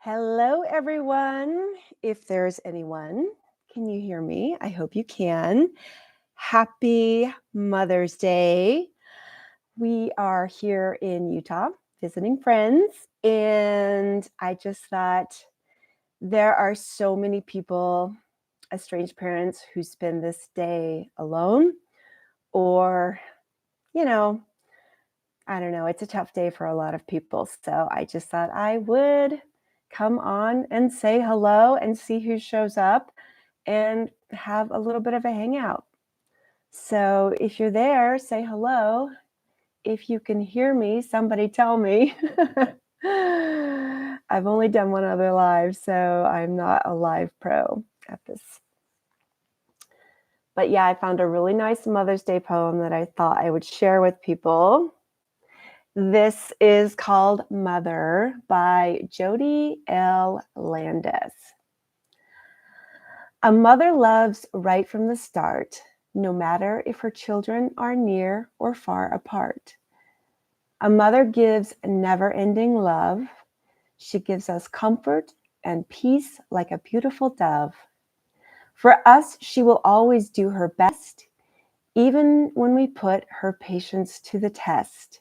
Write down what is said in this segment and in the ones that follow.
Hello, everyone. If there's anyone, can you hear me? I hope you can. Happy Mother's Day. We are here in Utah visiting friends, and I just thought there are so many people, estranged parents, who spend this day alone, or, I don't know, it's a tough day for a lot of people. So I just thought I would come on and say hello and see who shows up and have a little bit of a hangout. So if you're there, say hello. If you can hear me, somebody tell me. I've only done one other live, so I'm not a live pro at this. But yeah, I found a really nice Mother's Day poem that I thought I would share with people. This is called Mother by Judy L. Landis. A mother loves right from the start, no matter if her children are near or far apart. A mother gives never-ending love. She gives us comfort and peace like a beautiful dove. For us, she will always do her best, even when we put her patience to the test.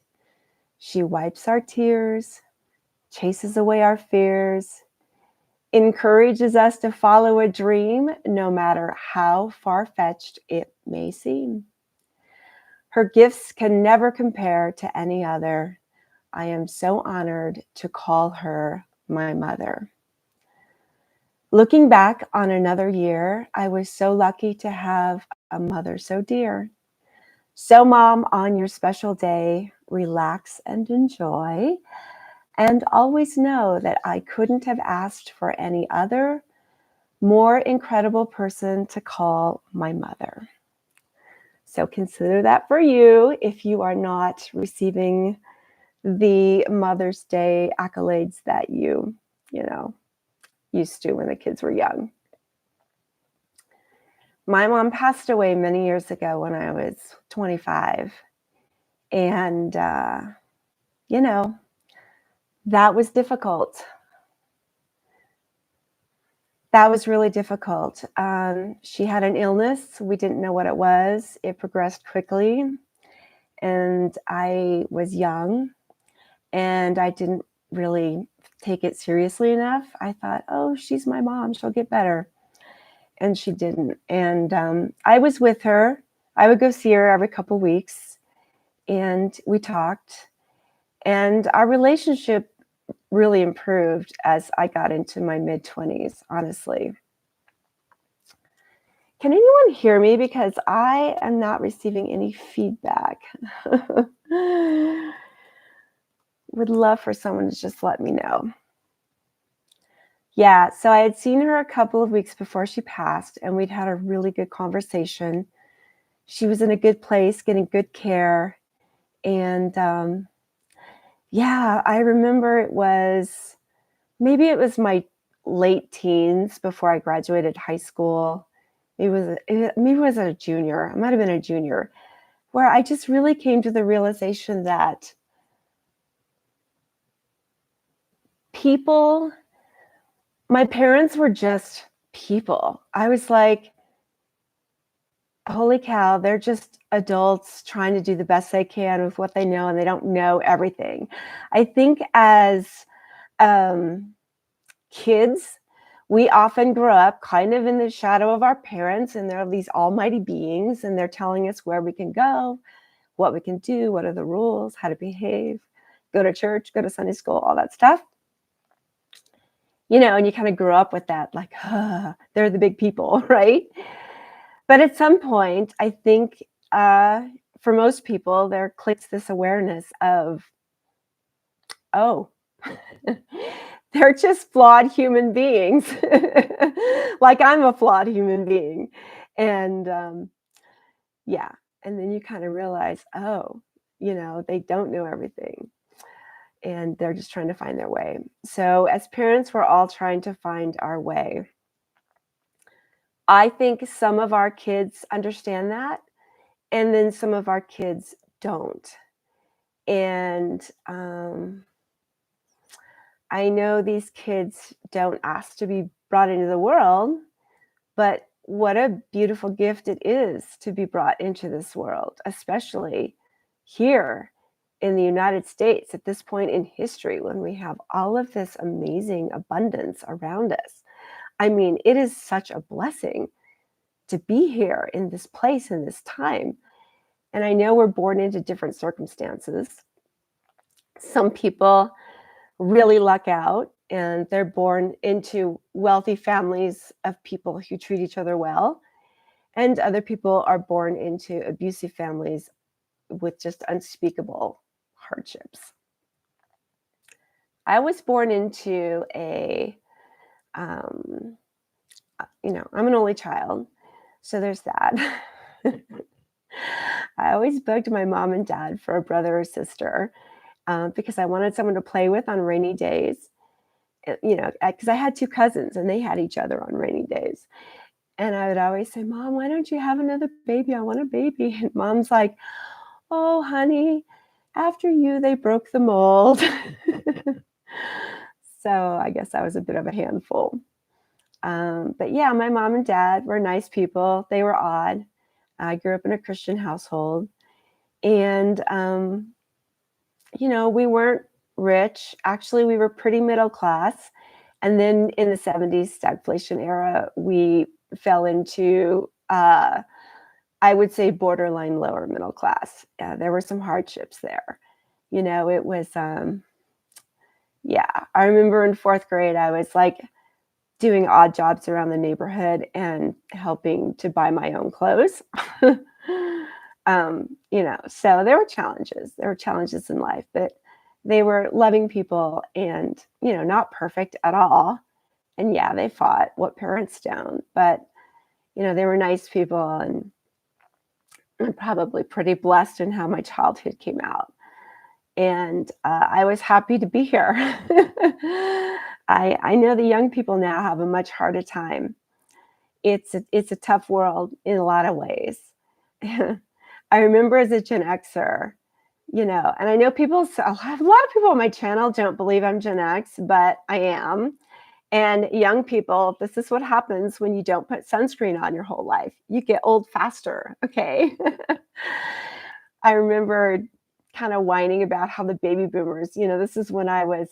She wipes our tears, chases away our fears, encourages us to follow a dream, no matter how far-fetched it may seem. Her gifts can never compare to any other. I am so honored to call her my mother. Looking back on another year, I was so lucky to have a mother so dear. So, Mom, on your special day, relax and enjoy. And always know that I couldn't have asked for any other, more incredible person to call my mother. So consider that for you if you are not receiving the Mother's Day accolades that you used to when the kids were young. My mom passed away many years ago when I was 25. And, that was difficult. That was really difficult. She had an illness. We didn't know what it was. It progressed quickly. And I was young. And I didn't really take it seriously enough. I thought, oh, she's my mom. She'll get better. And she didn't. And I was with her. I would go see her every couple of weeks. And we talked. And our relationship really improved as I got into my mid-20s, honestly. Can anyone hear me? Because I am not receiving any feedback. Would love for someone to just let me know. Yeah, so I had seen her a couple of weeks before she passed, and we'd had a really good conversation. She was in a good place, getting good care. And yeah, I remember it was my late teens before I graduated high school. Maybe it was a junior. I might have been a junior, where I just really came to the realization that my parents were just people. I was like, holy cow, they're just adults trying to do the best they can with what they know, and they don't know everything. I think as kids, we often grow up kind of in the shadow of our parents, and they're these almighty beings, and they're telling us where we can go, what we can do, what are the rules, how to behave, go to church, go to Sunday school, all that stuff. And you kind of grow up with that, like, they're the big people, right? But at some point, I think for most people, there clicks this awareness of, oh, they're just flawed human beings. Like I'm a flawed human being. And yeah, and then you kind of realize, oh, they don't know everything. And they're just trying to find their way. So as parents, we're all trying to find our way. I think some of our kids understand that, and then some of our kids don't. And I know these kids don't ask to be brought into the world, but what a beautiful gift it is to be brought into this world, especially here in the United States at this point in history when we have all of this amazing abundance around us. I mean, it is such a blessing to be here in this place in this time. And I know we're born into different circumstances. Some people really luck out and they're born into wealthy families of people who treat each other well. And other people are born into abusive families with just unspeakable hardships. I was born into I'm an only child, so there's that. I always begged my mom and dad for a brother or sister because I wanted someone to play with on rainy days. Because I had two cousins and they had each other on rainy days. And I would always say, Mom, why don't you have another baby? I want a baby. And Mom's like, oh, honey, after you, they broke the mold. So I guess I was a bit of a handful. But yeah, my mom and dad were nice people. They were odd. I grew up in a Christian household. And, we weren't rich. Actually, we were pretty middle class. And then in the 70s stagflation era, we fell into, I would say, borderline lower middle class. There were some hardships there. It was, I remember in fourth grade, I was like doing odd jobs around the neighborhood and helping to buy my own clothes. So there were challenges. There were challenges in life, but they were loving people and, not perfect at all. And yeah, they fought. What parents don't? But, they were nice people, and I'm probably pretty blessed in how my childhood came out. And I was happy to be here. I know the young people now have a much harder time. It's a tough world in a lot of ways. I remember as a Gen Xer, and I know a lot of people on my channel don't believe I'm Gen X, but I am. And young people, this is what happens when you don't put sunscreen on your whole life. You get old faster, okay? I remember kind of whining about how the baby boomers, this is when I was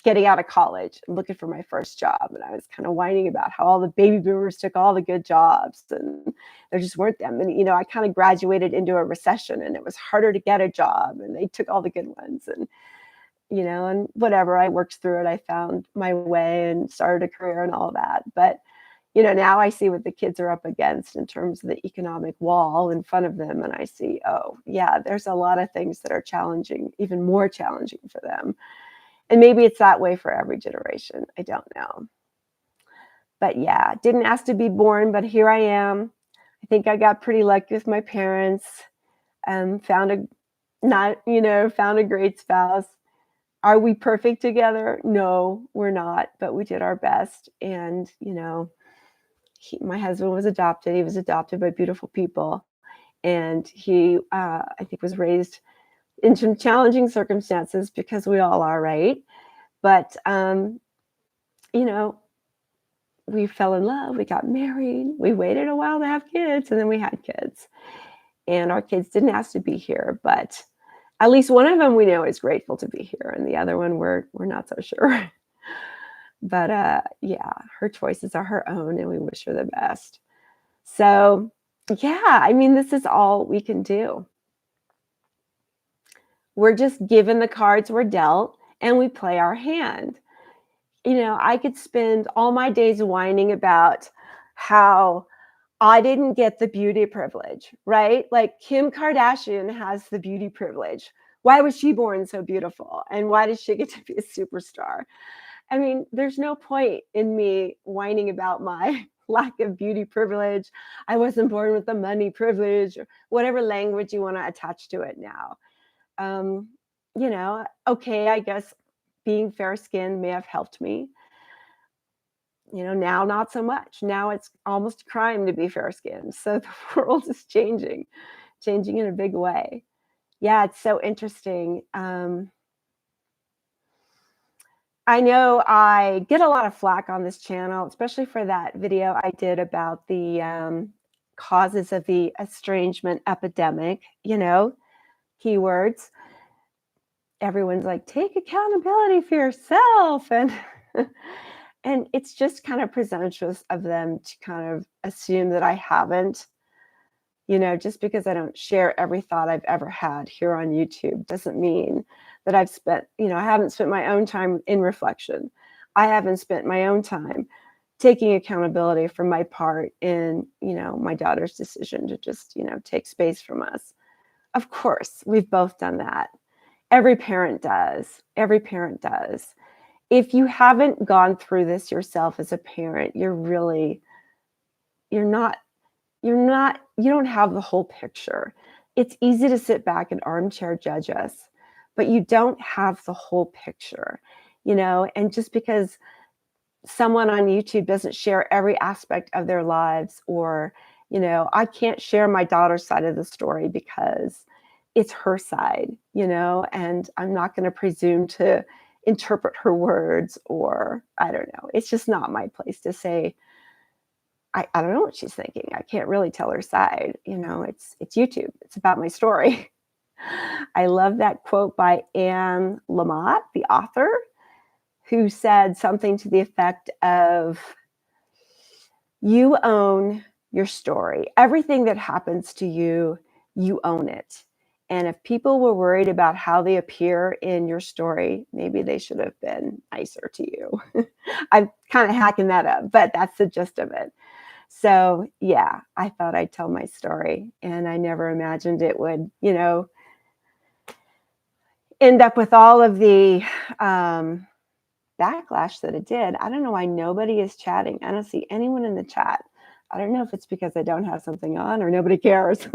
getting out of college and looking for my first job. And I was kind of whining about how all the baby boomers took all the good jobs and there just weren't them. And, I kind of graduated into a recession and it was harder to get a job and they took all the good ones. And, and whatever, I worked through it. I found my way and started a career and all that. But, now I see what the kids are up against in terms of the economic wall in front of them. And I see, oh, yeah, there's a lot of things that are challenging, even more challenging for them. And maybe it's that way for every generation. I don't know. But yeah, didn't ask to be born, but here I am. I think I got pretty lucky with my parents. Found a great spouse. Are we perfect together? No, we're not, but we did our best. And, my husband was adopted. He was adopted by beautiful people. And he, I think, was raised in some challenging circumstances because we all are, right? But, we fell in love. We got married. We waited a while to have kids, and then we had kids. And our kids didn't ask to be here, but at least one of them we know is grateful to be here, and the other one we're not so sure. But her choices are her own, and we wish her the best. So yeah, this is all we can do. We're just given the cards we're dealt, and we play our hand. I could spend all my days whining about how I didn't get the beauty privilege, right? Like Kim Kardashian has the beauty privilege. Why was she born so beautiful? And why did she get to be a superstar? There's no point in me whining about my lack of beauty privilege. I wasn't born with the money privilege, or whatever language you want to attach to it now. Okay, I guess being fair-skinned may have helped me. Now not so much. Now it's almost a crime to be fair-skinned. So the world is changing in a big way. Yeah, it's so interesting. I know I get a lot of flack on this channel, especially for that video I did about the causes of the estrangement epidemic, keywords. Everyone's like, take accountability for yourself. And and it's just kind of presumptuous of them to kind of assume that I haven't. Just because I don't share every thought I've ever had here on YouTube doesn't mean that I haven't spent my own time in reflection. I haven't spent my own time taking accountability for my part in, my daughter's decision to just, take space from us. Of course, we've both done that. Every parent does. Every parent does. If you haven't gone through this yourself as a parent, you don't have the whole picture. It's easy to sit back and armchair judge us, but you don't have the whole picture, and just because someone on YouTube doesn't share every aspect of their lives, or, I can't share my daughter's side of the story because it's her side, and I'm not going to presume to interpret her words, or I don't know. It's just not my place to say, I don't know what she's thinking. I can't really tell her side. It's YouTube. It's about my story. I love that quote by Anne Lamott, the author, who said something to the effect of, you own your story. Everything that happens to you, you own it. And if people were worried about how they appear in your story, maybe they should have been nicer to you. I'm kind of hacking that up, but that's the gist of it. So yeah, I thought I'd tell my story, and I never imagined it would, end up with all of the backlash that it did. I don't know why nobody is chatting. I don't see anyone in the chat. I don't know if it's because I don't have something on or nobody cares.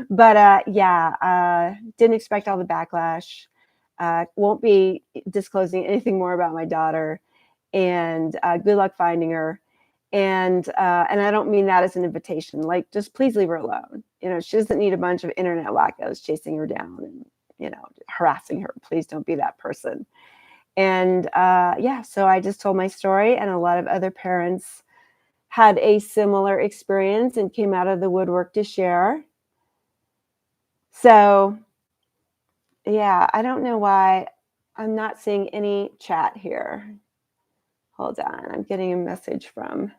But didn't expect all the backlash. Won't be disclosing anything more about my daughter, and good luck finding her. And I don't mean that as an invitation. Like, just please leave her alone. She doesn't need a bunch of internet wackos chasing her down and, harassing her. Please don't be that person. And so I just told my story, and a lot of other parents had a similar experience and came out of the woodwork to share. So yeah, I don't know why I'm not seeing any chat here. Hold on, I'm getting a message from,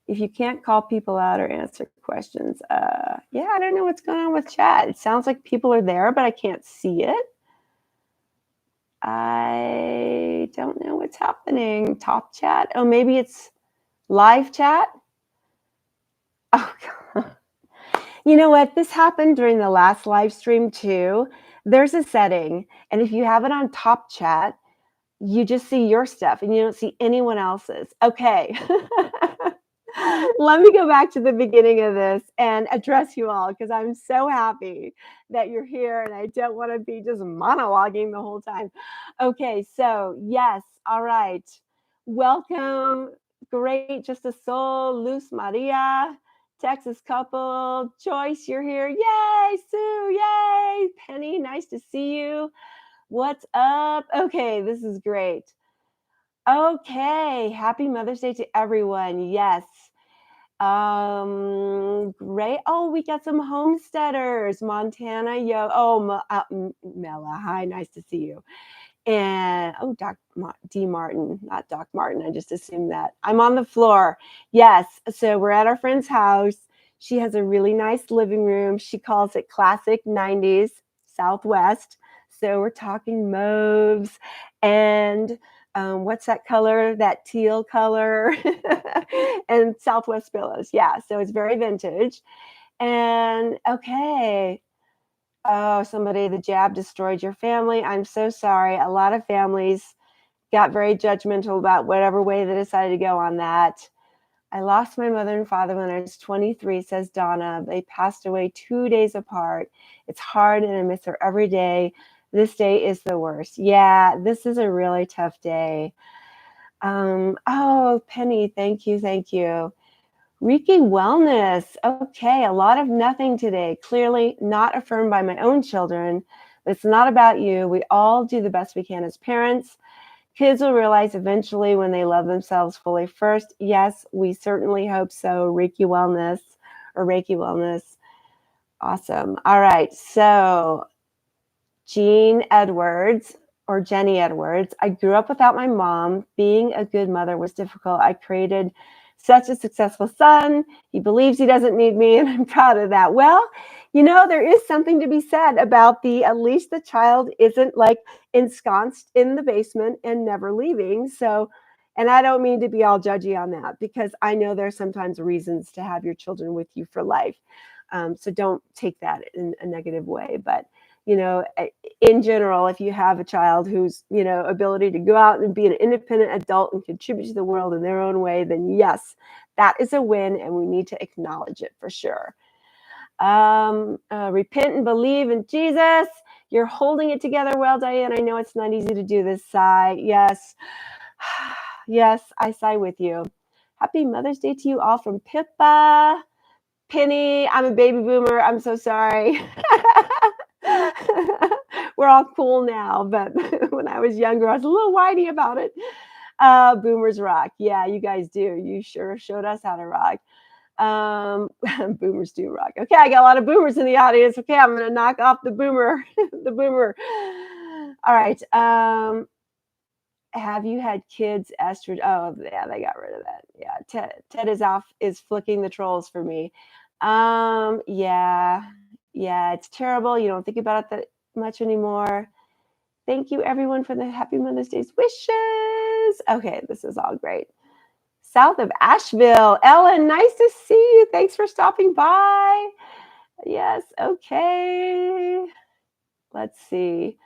if you can't call people out or answer questions, I don't know what's going on with chat. It sounds like people are there, but I can't see it. I don't know what's happening. Top chat. Oh, maybe it's live chat. Oh, God. You know what? This happened during the last live stream too. There's a setting, and if you have it on top chat, you just see your stuff and you don't see anyone else's. Okay. Let me go back to the beginning of this and address you all, because I'm so happy that you're here and I don't want to be just monologuing the whole time. Okay, so yes, all right. Welcome. Great. Just a Soul, Luz Maria, Texas couple. Joyce, you're here. Yay, Sue. Yay. Penny, nice to see you. What's up? Okay, this is great. Okay, happy Mother's Day to everyone. Yes. Great. Oh, we got some homesteaders. Montana, Mela. Hi, nice to see you. And D. Martin, not Doc Martin. I just assumed that. I'm on the floor. Yes. So we're at our friend's house. She has a really nice living room. She calls it classic 90s Southwest. So we're talking mauves and what's that color? That teal color and Southwest pillows. Yeah. So it's very vintage. And okay. Oh, the jab destroyed your family. I'm so sorry. A lot of families got very judgmental about whatever way they decided to go on that. I lost my mother and father when I was 23, says Donna. They passed away 2 days apart. It's hard and I miss her every day. This day is the worst. Yeah, this is a really tough day. Oh, Penny, thank you. Thank you. Reiki Wellness. Okay, a lot of nothing today. Clearly not affirmed by my own children. But it's not about you. We all do the best we can as parents. Kids will realize eventually when they love themselves fully first. Yes, we certainly hope so. Reiki Wellness. Awesome. All right. So Jenny Edwards, I grew up without my mom. Being a good mother was difficult. I created such a successful son. He believes he doesn't need me, and I'm proud of that. Well, there is something to be said about at least the child isn't like ensconced in the basement and never leaving. So, and I don't mean to be all judgy on that, because I know there's sometimes reasons to have your children with you for life. So don't take that in a negative way. But in general, if you have a child whose, ability to go out and be an independent adult and contribute to the world in their own way, then yes, that is a win, and we need to acknowledge it for sure. Repent and believe in Jesus. You're holding it together well, Diane. I know it's not easy to do this. Sigh. Yes. Yes, I sigh with you. Happy Mother's Day to you all from Pippa. Penny, I'm a baby boomer. I'm so sorry. We're all cool now, but when I was younger, I was a little whiny about it. Boomers rock. Yeah, you guys do. You sure showed us how to rock. Boomers do rock. Okay, I got a lot of boomers in the audience. Okay, I'm going to knock off the boomer. The boomer. All right. Have you had kids, Estranged? Oh, yeah, they got rid of that. Yeah, Ted is flicking the trolls for me. Yeah, it's terrible. You don't think about it that much anymore. Thank you, everyone, for the Happy Mother's Day wishes. Okay, this is all great. South of Asheville, Ellen, nice to see you. Thanks for stopping by. Yes, okay. Let's see.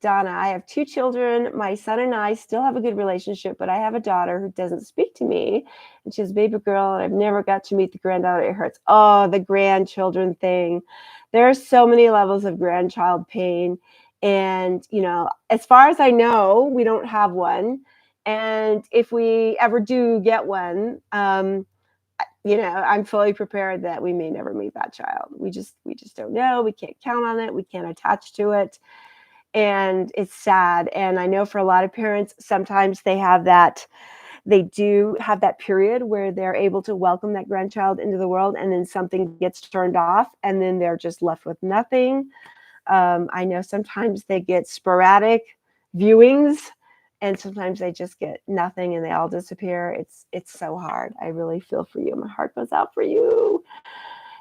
Donna, I have 2 children. My son and I still have a good relationship, but I have a daughter who doesn't speak to me, and she's a baby girl, and I've never got to meet the granddaughter. It hurts. Oh, the grandchildren thing. There are so many levels of grandchild pain. And, as far as I know, we don't have one. And if we ever do get one, I'm fully prepared that we may never meet that child. We just don't know. We can't count on it. We can't attach to it. And it's sad. And I know for a lot of parents, sometimes they do have that period where they're able to welcome that grandchild into the world, and then something gets turned off, and then they're just left with nothing. I know sometimes they get sporadic viewings, and sometimes they just get nothing and they all disappear. It's so hard. I really feel for you. My heart goes out for you.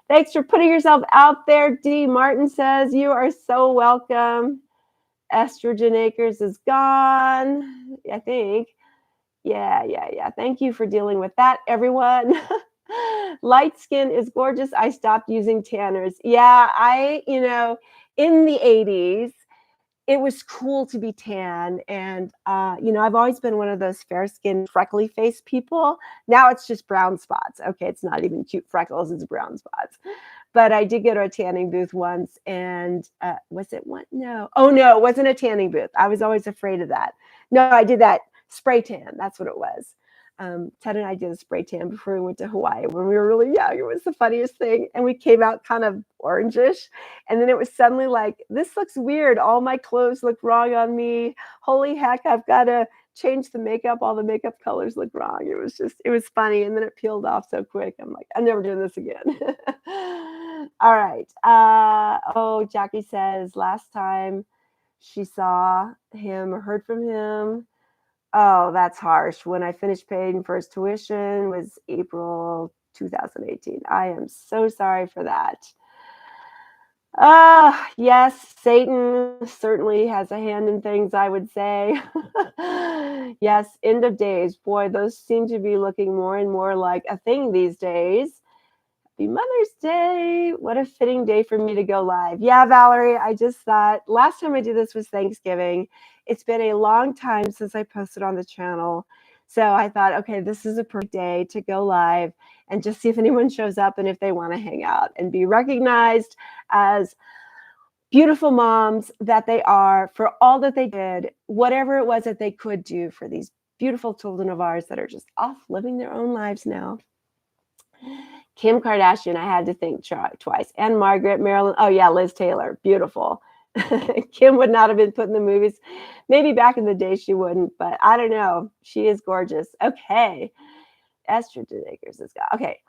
Thanks for putting yourself out there. D. Martin says, you are so welcome. Estrogen Acres is gone, I think. Yeah. Thank you for dealing with that, everyone. Light skin is gorgeous. I stopped using tanners. Yeah, in the 80s, it was cool to be tan. And, I've always been one of those fair-skinned, freckly-faced people. Now it's just brown spots. Okay, it's not even cute freckles. It's brown spots. But I did go to a tanning booth once, and was it one? No. Oh, no, it wasn't a tanning booth. I was always afraid of that. No, I did that spray tan. That's what it was. Ted and I did a spray tan before we went to Hawaii when we were really young. It was the funniest thing. And we came out kind of orangish. And then it was suddenly like, this looks weird. All my clothes look wrong on me. Holy heck, I've got to change the makeup. All the makeup colors look wrong. It was funny. And then it peeled off so quick. I'm like, I'm never doing this again. All right. Jackie says last time she saw him or heard from him. Oh, that's harsh. When I finished paying for his tuition was April 2018. I am so sorry for that. Yes, Satan certainly has a hand in things, I would say. Yes, end of days. Boy, those seem to be looking more and more like a thing these days. Happy Mother's Day. What a fitting day for me to go live. Yeah, Valerie, I just thought last time I did this was Thanksgiving. It's been a long time since I posted on the channel. So I thought, okay, this is a perfect day to go live and just see if anyone shows up and if they want to hang out and be recognized as beautiful moms that they are for all that they did, whatever it was that they could do for these beautiful children of ours that are just off living their own lives now. Kim Kardashian, I had to think twice. And Margaret, Marilyn. Oh, yeah, Liz Taylor. Beautiful. Kim would not have been put in the movies. Maybe back in the day she wouldn't, but I don't know. She is gorgeous. Okay. Estrogen Acres has got. Okay.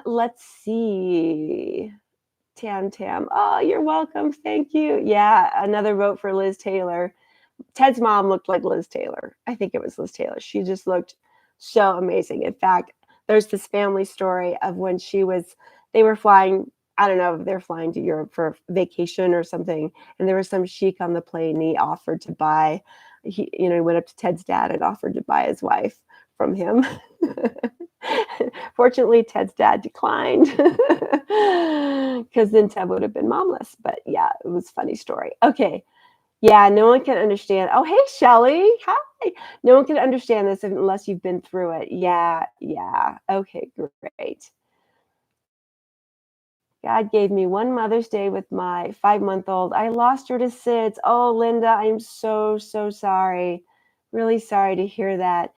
Let's see. Tam. Oh, you're welcome. Thank you. Yeah, another vote for Liz Taylor. Ted's mom looked like Liz Taylor. I think it was Liz Taylor. She just looked so amazing. In fact, there's this family story of when they were flying, I don't know if they're flying to Europe for vacation or something, and there was some sheik on the plane, and he offered to buy, he went up to Ted's dad and offered to buy his wife from him. Fortunately, Ted's dad declined because then Ted would have been momless. But yeah, it was a funny story. Okay. Yeah, no one can understand. Oh, hey, Shelly. Hi. No one can understand this unless you've been through it. Yeah. Okay, great. God gave me one Mother's Day with my 5-month-old. I lost her to SIDS. Oh, Linda, I'm so sorry. Really sorry to hear that.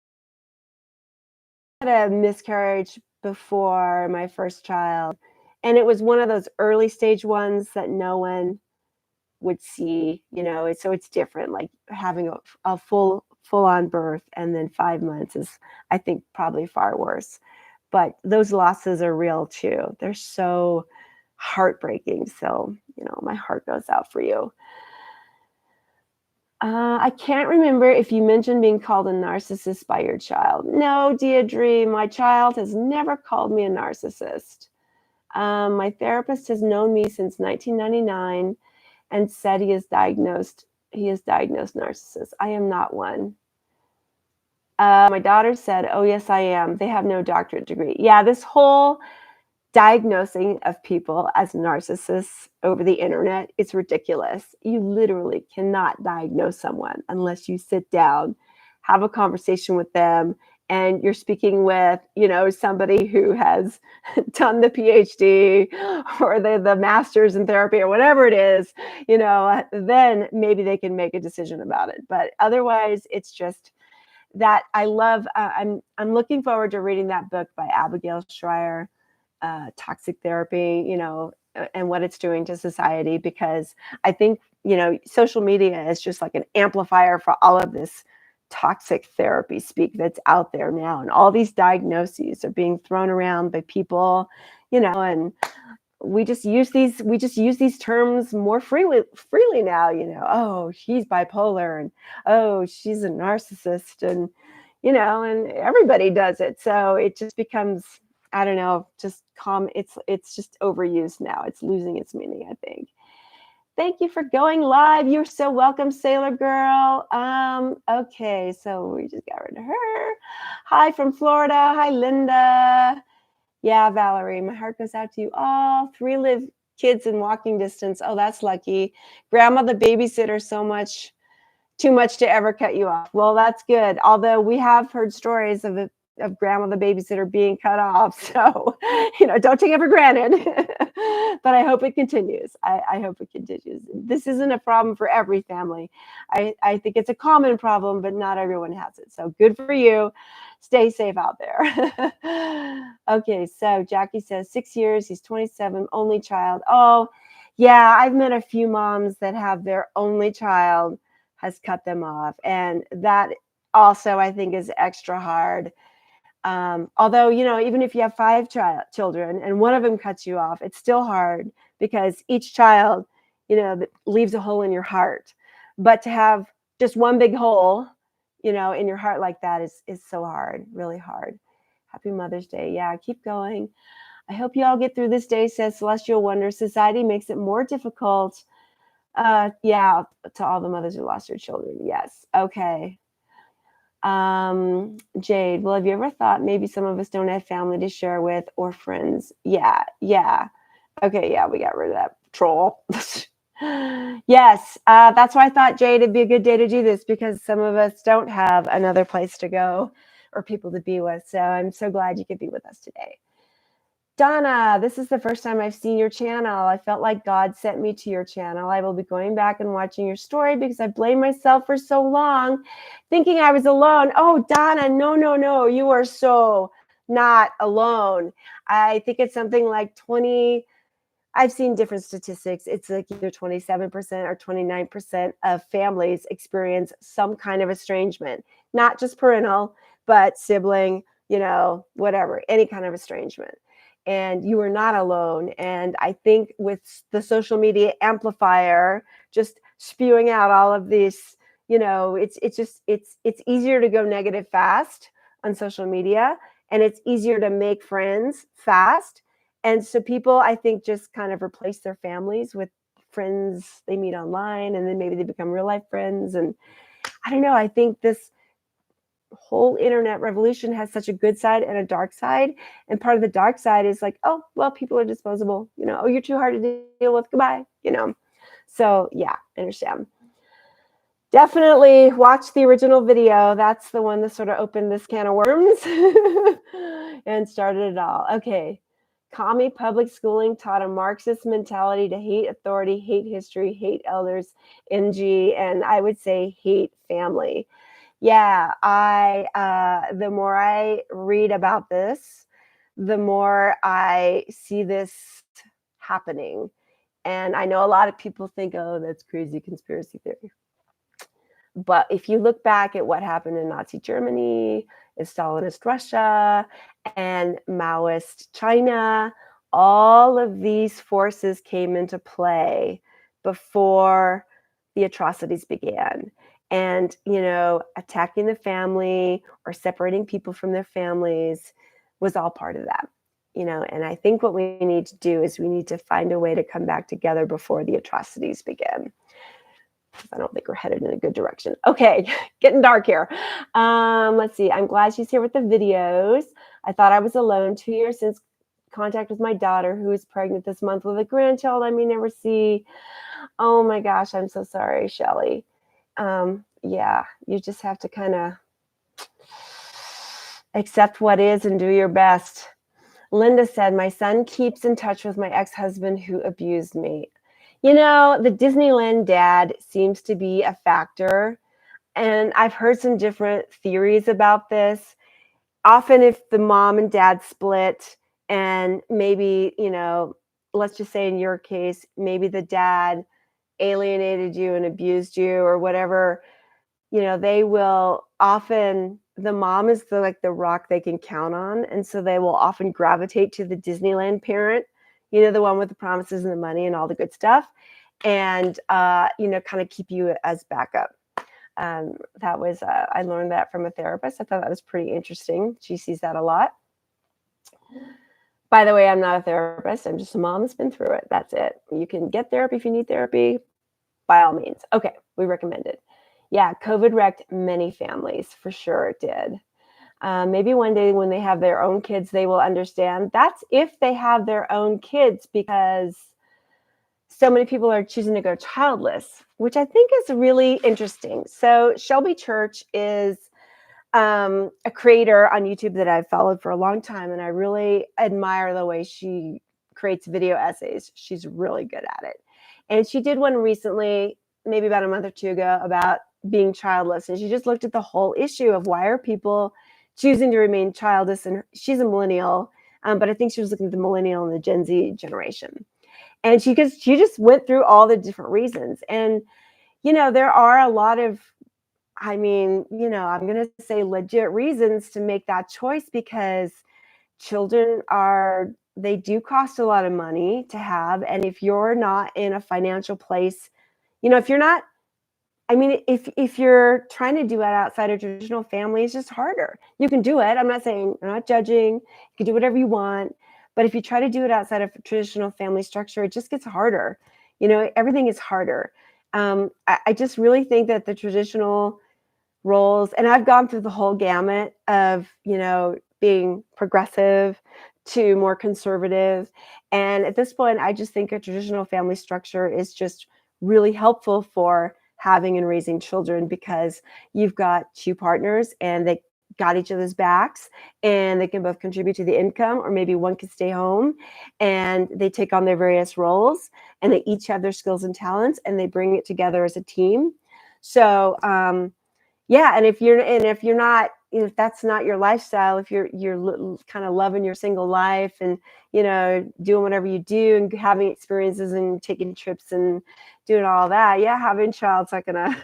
I had a miscarriage before my first child, and it was one of those early stage ones that no one would see, so it's different, like having a full on birth, and then 5 months is, I think, probably far worse. But those losses are real too. They're so heartbreaking. So, my heart goes out for you. I can't remember if you mentioned being called a narcissist by your child. No, Deirdre, my child has never called me a narcissist. My therapist has known me since 1999 and said he is diagnosed narcissist. I am not one. My daughter said, oh, yes, I am. They have no doctorate degree. Yeah, this whole diagnosing of people as narcissists over the internet is ridiculous. You literally cannot diagnose someone unless you sit down, have a conversation with them, and you're speaking with, somebody who has done the PhD or the master's in therapy or whatever it is, then maybe they can make a decision about it. But otherwise, it's just that I love, I'm looking forward to reading that book by Abigail Schreier, Toxic Therapy, and what it's doing to society, because I think, social media is just like an amplifier for all of this toxic therapy speak that's out there now. And all these diagnoses are being thrown around by people, and we just use these terms more freely now, oh, she's bipolar, and oh, she's a narcissist, and and everybody does it. So it just becomes, I don't know, just it's just overused now. It's losing its meaning, I think. Thank you for going live. You're so welcome, Sailor Girl. Okay, so we just got rid of her. Hi from Florida. Hi, Linda. Yeah, Valerie, my heart goes out to you all. 3 live kids in walking distance. Oh, that's lucky. Grandma, the babysitter, too much to ever cut you off. Well, that's good. Although we have heard stories of grandma, the babysitter, being cut off. So, don't take it for granted. But I hope it continues. I hope it continues. This isn't a problem for every family. I think it's a common problem, but not everyone has it. So good for you. Stay safe out there. Okay, so Jackie says 6 years. He's 27, only child. Oh, yeah, I've met a few moms that have their only child has cut them off. And that also, I think, is extra hard. Although, even if you have 5 children and one of them cuts you off, it's still hard, because each child, leaves a hole in your heart. But to have just one big hole, in your heart like that is so hard, really hard. Happy Mother's Day. Yeah, keep going. I hope you all get through this day, says Celestial Wonder. Society makes it more difficult. Yeah, to all the mothers who lost their children. Yes. Okay. Jade, well, have you ever thought maybe some of us don't have family to share with or friends? Yeah. Okay, yeah, we got rid of that troll. Yes, that's why I thought, Jade, it'd be a good day to do this, because some of us don't have another place to go or people to be with. So I'm so glad you could be with us today. Donna, this is the first time I've seen your channel. I felt like God sent me to your channel. I will be going back and watching your story because I blamed myself for so long, thinking I was alone. Oh, Donna, no. You are so not alone. I think it's something like 20 I've seen different statistics. It's like either 27% or 29% of families experience some kind of estrangement, not just parental, but sibling, whatever, any kind of estrangement. And you are not alone. And I think with the social media amplifier just spewing out all of these, it's easier to go negative fast on social media, and it's easier to make friends fast. And so people, I think, just kind of replace their families with friends they meet online, and then maybe they become real life friends. And I don't know, I think this whole internet revolution has such a good side and a dark side. And part of the dark side is like, oh, well, people are disposable, oh, you're too hard to deal with, goodbye, So yeah, I understand. Definitely watch the original video. That's the one that sort of opened this can of worms and started it all. Okay. Commie public schooling taught a Marxist mentality to hate authority, hate history, hate elders, NG, and I would say hate family. Yeah, the more I read about this, the more I see this happening. And I know a lot of people think, oh, that's crazy conspiracy theory. But if you look back at what happened in Nazi Germany, in Stalinist Russia, and Maoist China, all of these forces came into play before the atrocities began. And, attacking the family or separating people from their families was all part of that. And I think what we need to do is we need to find a way to come back together before the atrocities begin. I don't think we're headed in a good direction. Okay, getting dark here. Let's see. I'm glad she's here with the videos. I thought I was alone. 2 years since contact with my daughter, who is pregnant this month with a grandchild I may never see. Oh my gosh, I'm so sorry, Shelly. Yeah, you just have to kind of accept what is and do your best. Linda said, my son keeps in touch with my ex-husband who abused me. The Disneyland dad seems to be a factor, and I've heard some different theories about this. Often if the mom and dad split and maybe, let's just say in your case, maybe the dad alienated you and abused you or whatever, they will often, the mom is the rock they can count on. And so they will often gravitate to the Disneyland parent, the one with the promises and the money and all the good stuff, and, kind of keep you as backup. That was, I learned that from a therapist. I thought that was pretty interesting. She sees that a lot. By the way, I'm not a therapist. I'm just a mom that's been through it. That's it. You can get therapy if you need therapy, by all means. Okay, we recommend it. Yeah, COVID wrecked many families, for sure it did. Maybe one day when they have their own kids, they will understand. That's if they have their own kids, because so many people are choosing to go childless, which I think is really interesting. So Shelby Church is a creator on YouTube that I've followed for a long time, and I really admire the way she creates video essays. She's really good at it. And she did one recently, maybe about a month or two ago, about being childless. And she just looked at the whole issue of why are people choosing to remain childless. And she's a millennial, but I think she was looking at the millennial and the Gen Z generation. And she just went through all the different reasons. And, there are a lot of, I'm going to say legit reasons to make that choice, because children they do cost a lot of money to have. And if you're not in a financial place, if you're not, if you're trying to do it outside of traditional family, it's just harder. You can do it. I'm not saying, I'm not judging. You can do whatever you want. But if you try to do it outside of traditional family structure, it just gets harder. Everything is harder. I just really think that the traditional roles, and I've gone through the whole gamut of, being progressive to more conservative. And at this point, I just think a traditional family structure is just really helpful for having and raising children, because you've got two partners and they got each other's backs and they can both contribute to the income, or maybe one can stay home and they take on their various roles and they each have their skills and talents and they bring it together as a team. So, yeah. And if you're not, if that's not your lifestyle, if you're kind of loving your single life and, doing whatever you do and having experiences and taking trips and doing all that, yeah, having a child's not gonna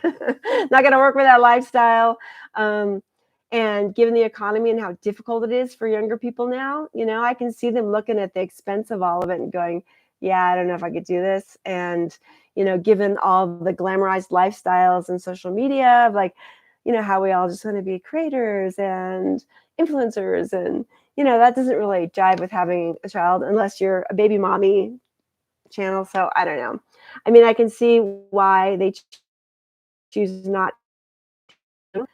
not gonna work with that lifestyle. And given the economy and how difficult it is for younger people now, I can see them looking at the expense of all of it and going, yeah, I don't know if I could do this. And, given all the glamorized lifestyles and social media of like, how we all just want to be creators and influencers. And, that doesn't really jive with having a child unless you're a baby mommy channel. So I don't know. I mean, I can see why they choose not to,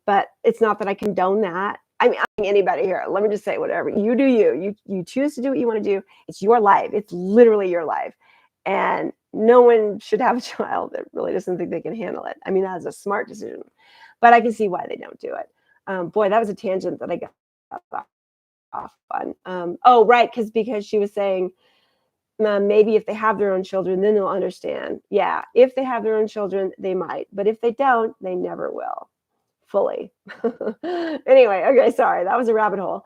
but it's not that I condone that. I mean, anybody here, let me just say, whatever you do, you choose to do what you want to do. It's your life. It's literally your life. And no one should have a child that really doesn't think they can handle it. I mean, that is a smart decision, but I can see why they don't do it. Boy, that was a tangent that I got off on. Oh, right, because she was saying maybe if they have their own children, then they'll understand. Yeah, if they have their own children, they might, but if they don't, they never will fully. Anyway, okay, sorry, that was a rabbit hole.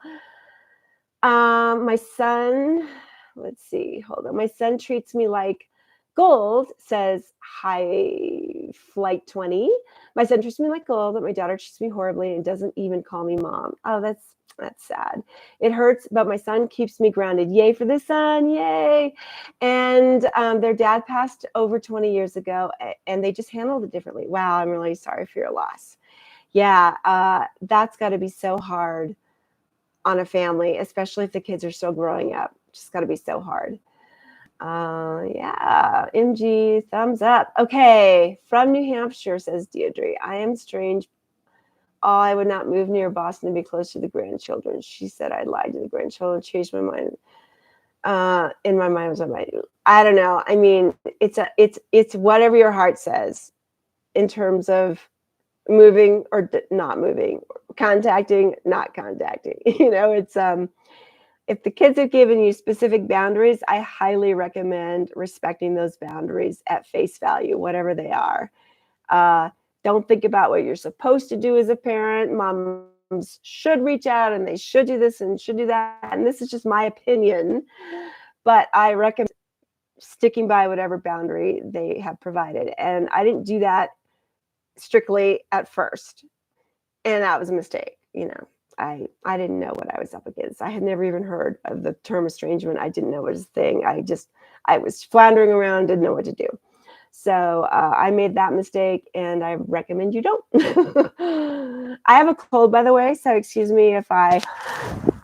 My son, let's see, hold on. My son treats me like gold, says High Flight 20. My son treats me like gold, but my daughter treats me horribly and doesn't even call me mom. Oh, that's sad. It hurts, but my son keeps me grounded. Yay for the son, yay. And their dad passed over 20 years ago, and they just handled it differently. Wow, I'm really sorry for your loss. Yeah, that's got to be so hard on a family, especially if the kids are still growing up. Just got to be so hard. Yeah, MG, thumbs up. Okay, from New Hampshire, says Deirdre. I am strange. Oh, I would not move near Boston to be close to the grandchildren. She said I lied to the grandchildren, changed my mind. In my mind was I don't know. I mean, it's whatever your heart says in terms of moving or not moving, contacting, not contacting. It's if the kids have given you specific boundaries, I highly recommend respecting those boundaries at face value, whatever they are. Don't think about what you're supposed to do as a parent. Moms should reach out and they should do this and should do that. And this is just my opinion, but I recommend sticking by whatever boundary they have provided. And I didn't do that strictly at first. And that was a mistake. I didn't know what I was up against. I had never even heard of the term estrangement. I didn't know it was a thing. I was floundering around, didn't know what to do. So I made that mistake, and I recommend you don't. I have a cold, by the way, so excuse me if I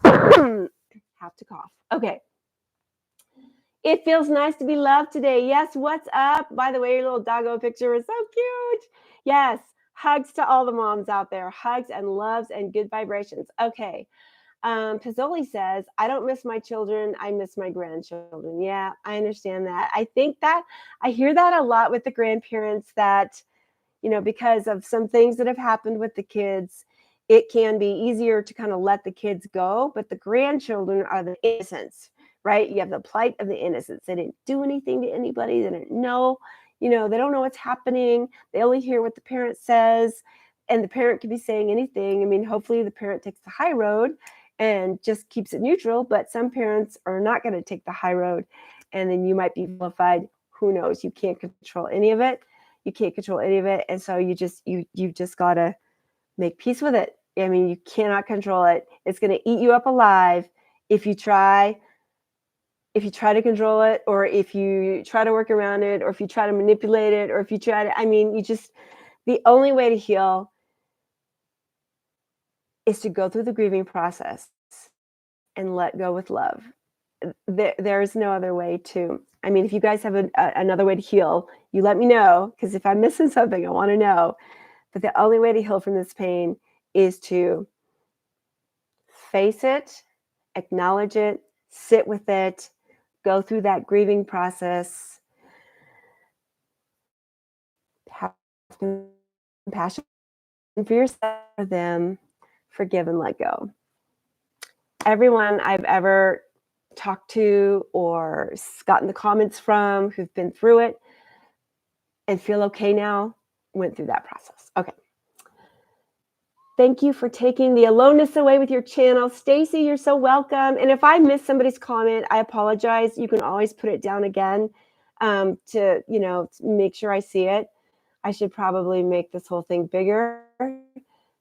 have to cough. Okay. It feels nice to be loved today. Yes, what's up? By the way, your little doggo picture is so cute. Yes, hugs to all the moms out there. Hugs and loves and good vibrations. Okay. Pizzoli says, I don't miss my children. I miss my grandchildren. Yeah, I understand that. I think that I hear that a lot with the grandparents that, because of some things that have happened with the kids, it can be easier to kind of let the kids go. But the grandchildren are the innocents, right? You have the plight of the innocents. They didn't do anything to anybody. They didn't know, they don't know what's happening. They only hear what the parent says, and the parent could be saying anything. I mean, hopefully the parent takes the high road and just keeps it neutral, but some parents are not going to take the high road, and then you might be vilified. Who knows? You can't control any of it. And so you just got to make peace with it. I mean, you cannot control it. It's going to eat you up alive if you try to control it, or if you try to work around it, or if you try to manipulate it, or if you try to, the only way to heal is to go through the grieving process and let go with love. There is no other way to. I mean, if you guys have another way to heal, you let me know, because if I'm missing something, I want to know. But the only way to heal from this pain is to face it, acknowledge it, sit with it, go through that grieving process, have compassion for yourself, for them, forgive and let go. Everyone I've ever talked to or gotten the comments from who've been through it and feel okay now went through that process. Okay. Thank you for taking the aloneness away with your channel. Stacy, you're so welcome. And if I miss somebody's comment, I apologize. You can always put it down again to, make sure I see it. I should probably make this whole thing bigger.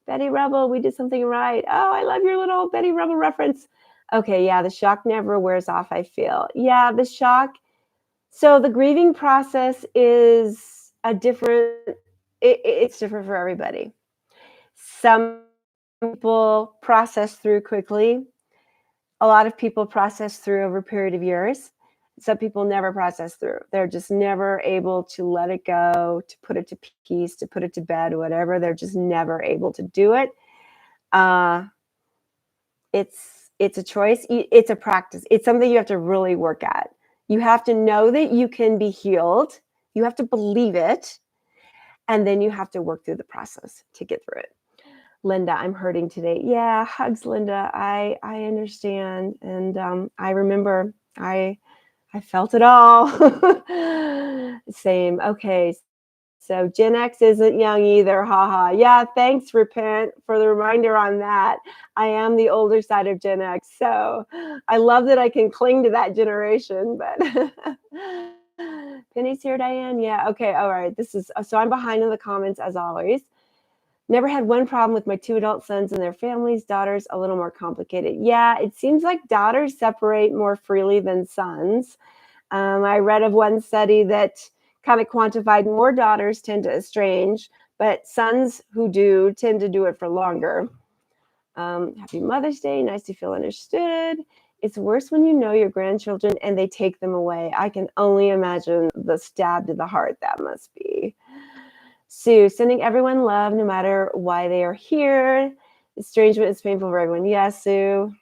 Betty Rebel, we did something right. Oh, I love your little Betty Rebel reference. Okay, yeah, the shock never wears off, I feel. Yeah, the shock. So the grieving process is it's different for everybody. Some people process through quickly. A lot of people process through over a period of years. Some people never process through. They're just never able to let it go, to put it to peace, to put it to bed, whatever. They're just never able to do it. It's a choice. It's a practice. It's something you have to really work at. You have to know that you can be healed. You have to believe it. And then you have to work through the process to get through it. Linda, I'm hurting today. Yeah, hugs, Linda. I understand. And I remember I felt it all. Same. Okay. So Gen X isn't young either. Haha. Yeah, thanks, Repent, for the reminder on that. I am the older side of Gen X. So I love that I can cling to that generation. But Penny's here, Diane. Yeah. Okay. All right. So I'm behind in the comments as always. Never had one problem with my 2 adult sons and their families. Daughters, a little more complicated. Yeah, it seems like daughters separate more freely than sons. I read of one study that kind of quantified more daughters tend to estrange, but sons who do tend to do it for longer. Happy Mother's Day. Nice to feel understood. It's worse when you know your grandchildren and they take them away. I can only imagine the stab to the heart that must be. Sue, sending everyone love no matter why they are here. Estrangement is painful for everyone. Yes, Sue.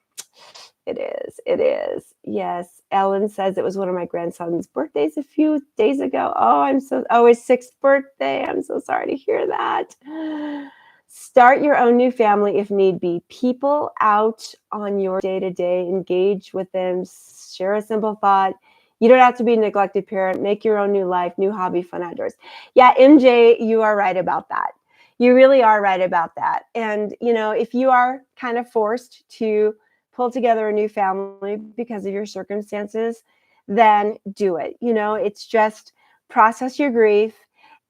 It is. It is. Yes. Ellen says it was one of my grandson's birthdays a few days ago. His 6th birthday. I'm so sorry to hear that. Start your own new family if need be. People out on your day-to-day, engage with them, share a simple thought. You don't have to be a neglected parent. Make your own new life, new hobby, fun outdoors. Yeah, MJ, you are right about that. You really are right about that. And, if you are kind of forced to pull together a new family because of your circumstances, then do it. It's just process your grief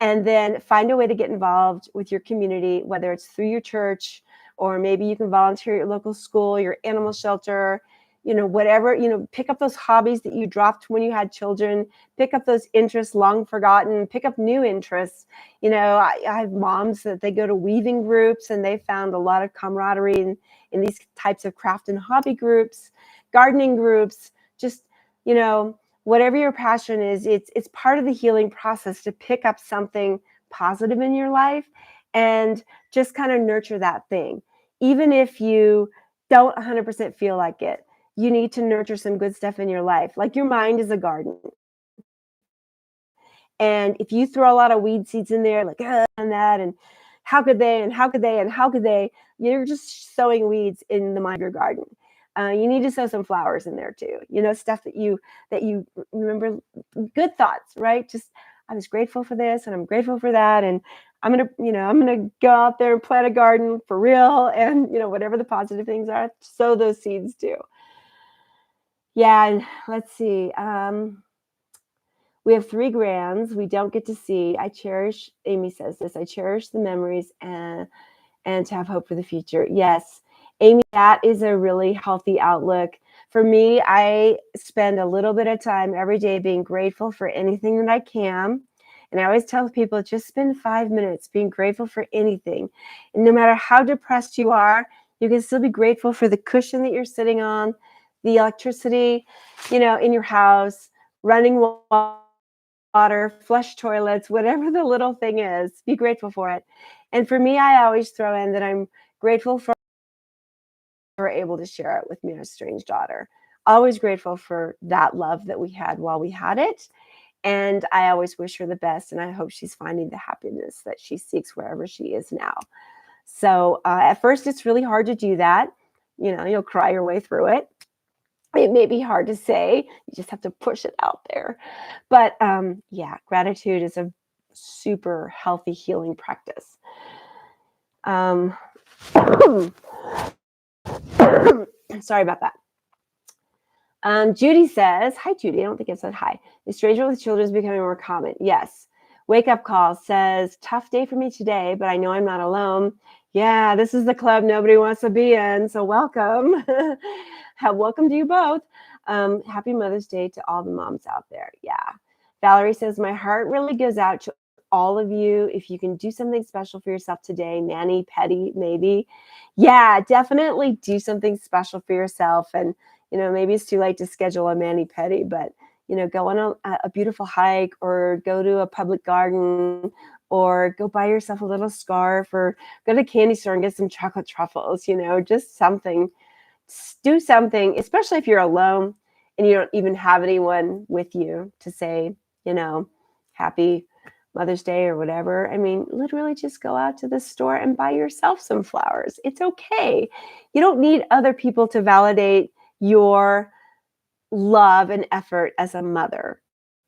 and then find a way to get involved with your community, whether it's through your church or maybe you can volunteer at your local school, your animal shelter, whatever, pick up those hobbies that you dropped when you had children, pick up those interests long forgotten, pick up new interests. I have moms that they go to weaving groups and they found a lot of camaraderie in these types of craft and hobby groups, gardening groups, just, whatever your passion is, it's part of the healing process to pick up something positive in your life and just kind of nurture that thing. Even if you don't 100% feel like it, you need to nurture some good stuff in your life. Like your mind is a garden. And if you throw a lot of weed seeds in there, like and that, and how could they, and how could they, and how could they, you're just sowing weeds in the mind of your garden. You need to sow some flowers in there too. Stuff that you remember, good thoughts, right? Just I was grateful for this, and I'm grateful for that, and I'm gonna go out there and plant a garden for real, and whatever the positive things are, sow those seeds too. Yeah, let's see. We have 3 grands we don't get to see. Amy says this, I cherish the memories and to have hope for the future. Yes, Amy, that is a really healthy outlook. For me, I spend a little bit of time every day being grateful for anything that I can. And I always tell people, just spend 5 minutes being grateful for anything. And no matter how depressed you are, you can still be grateful for the cushion that you're sitting on, the electricity, in your house, running water, flush toilets, whatever the little thing is, be grateful for it. And for me, I always throw in that I'm grateful for able to share it with my estranged daughter. Always grateful for that love that we had while we had it. And I always wish her the best. And I hope she's finding the happiness that she seeks wherever she is now. So at first, it's really hard to do that. You'll cry your way through it. It may be hard to say. You just have to push it out there. But yeah, gratitude is a super healthy healing practice. Sorry about that. Judy says, hi, Judy. I don't think I said hi. Estrangement with children is becoming more common. Yes. Wake Up Call says, tough day for me today, but I know I'm not alone. Yeah, this is the club nobody wants to be in, so welcome. Welcome to you both. Happy Mother's Day to all the moms out there. Yeah. Valerie says, my heart really goes out to all of you. If you can do something special for yourself today, mani, pedi, maybe. Yeah, definitely do something special for yourself. And maybe it's too late to schedule a mani-pedi, but, go on a beautiful hike, or go to a public garden, or go buy yourself a little scarf, or go to a candy store and get some chocolate truffles, just something. Do something, especially if you're alone and you don't even have anyone with you to say, happy Mother's Day or whatever. I mean, literally just go out to the store and buy yourself some flowers. It's okay. You don't need other people to validate your love and effort as a mother,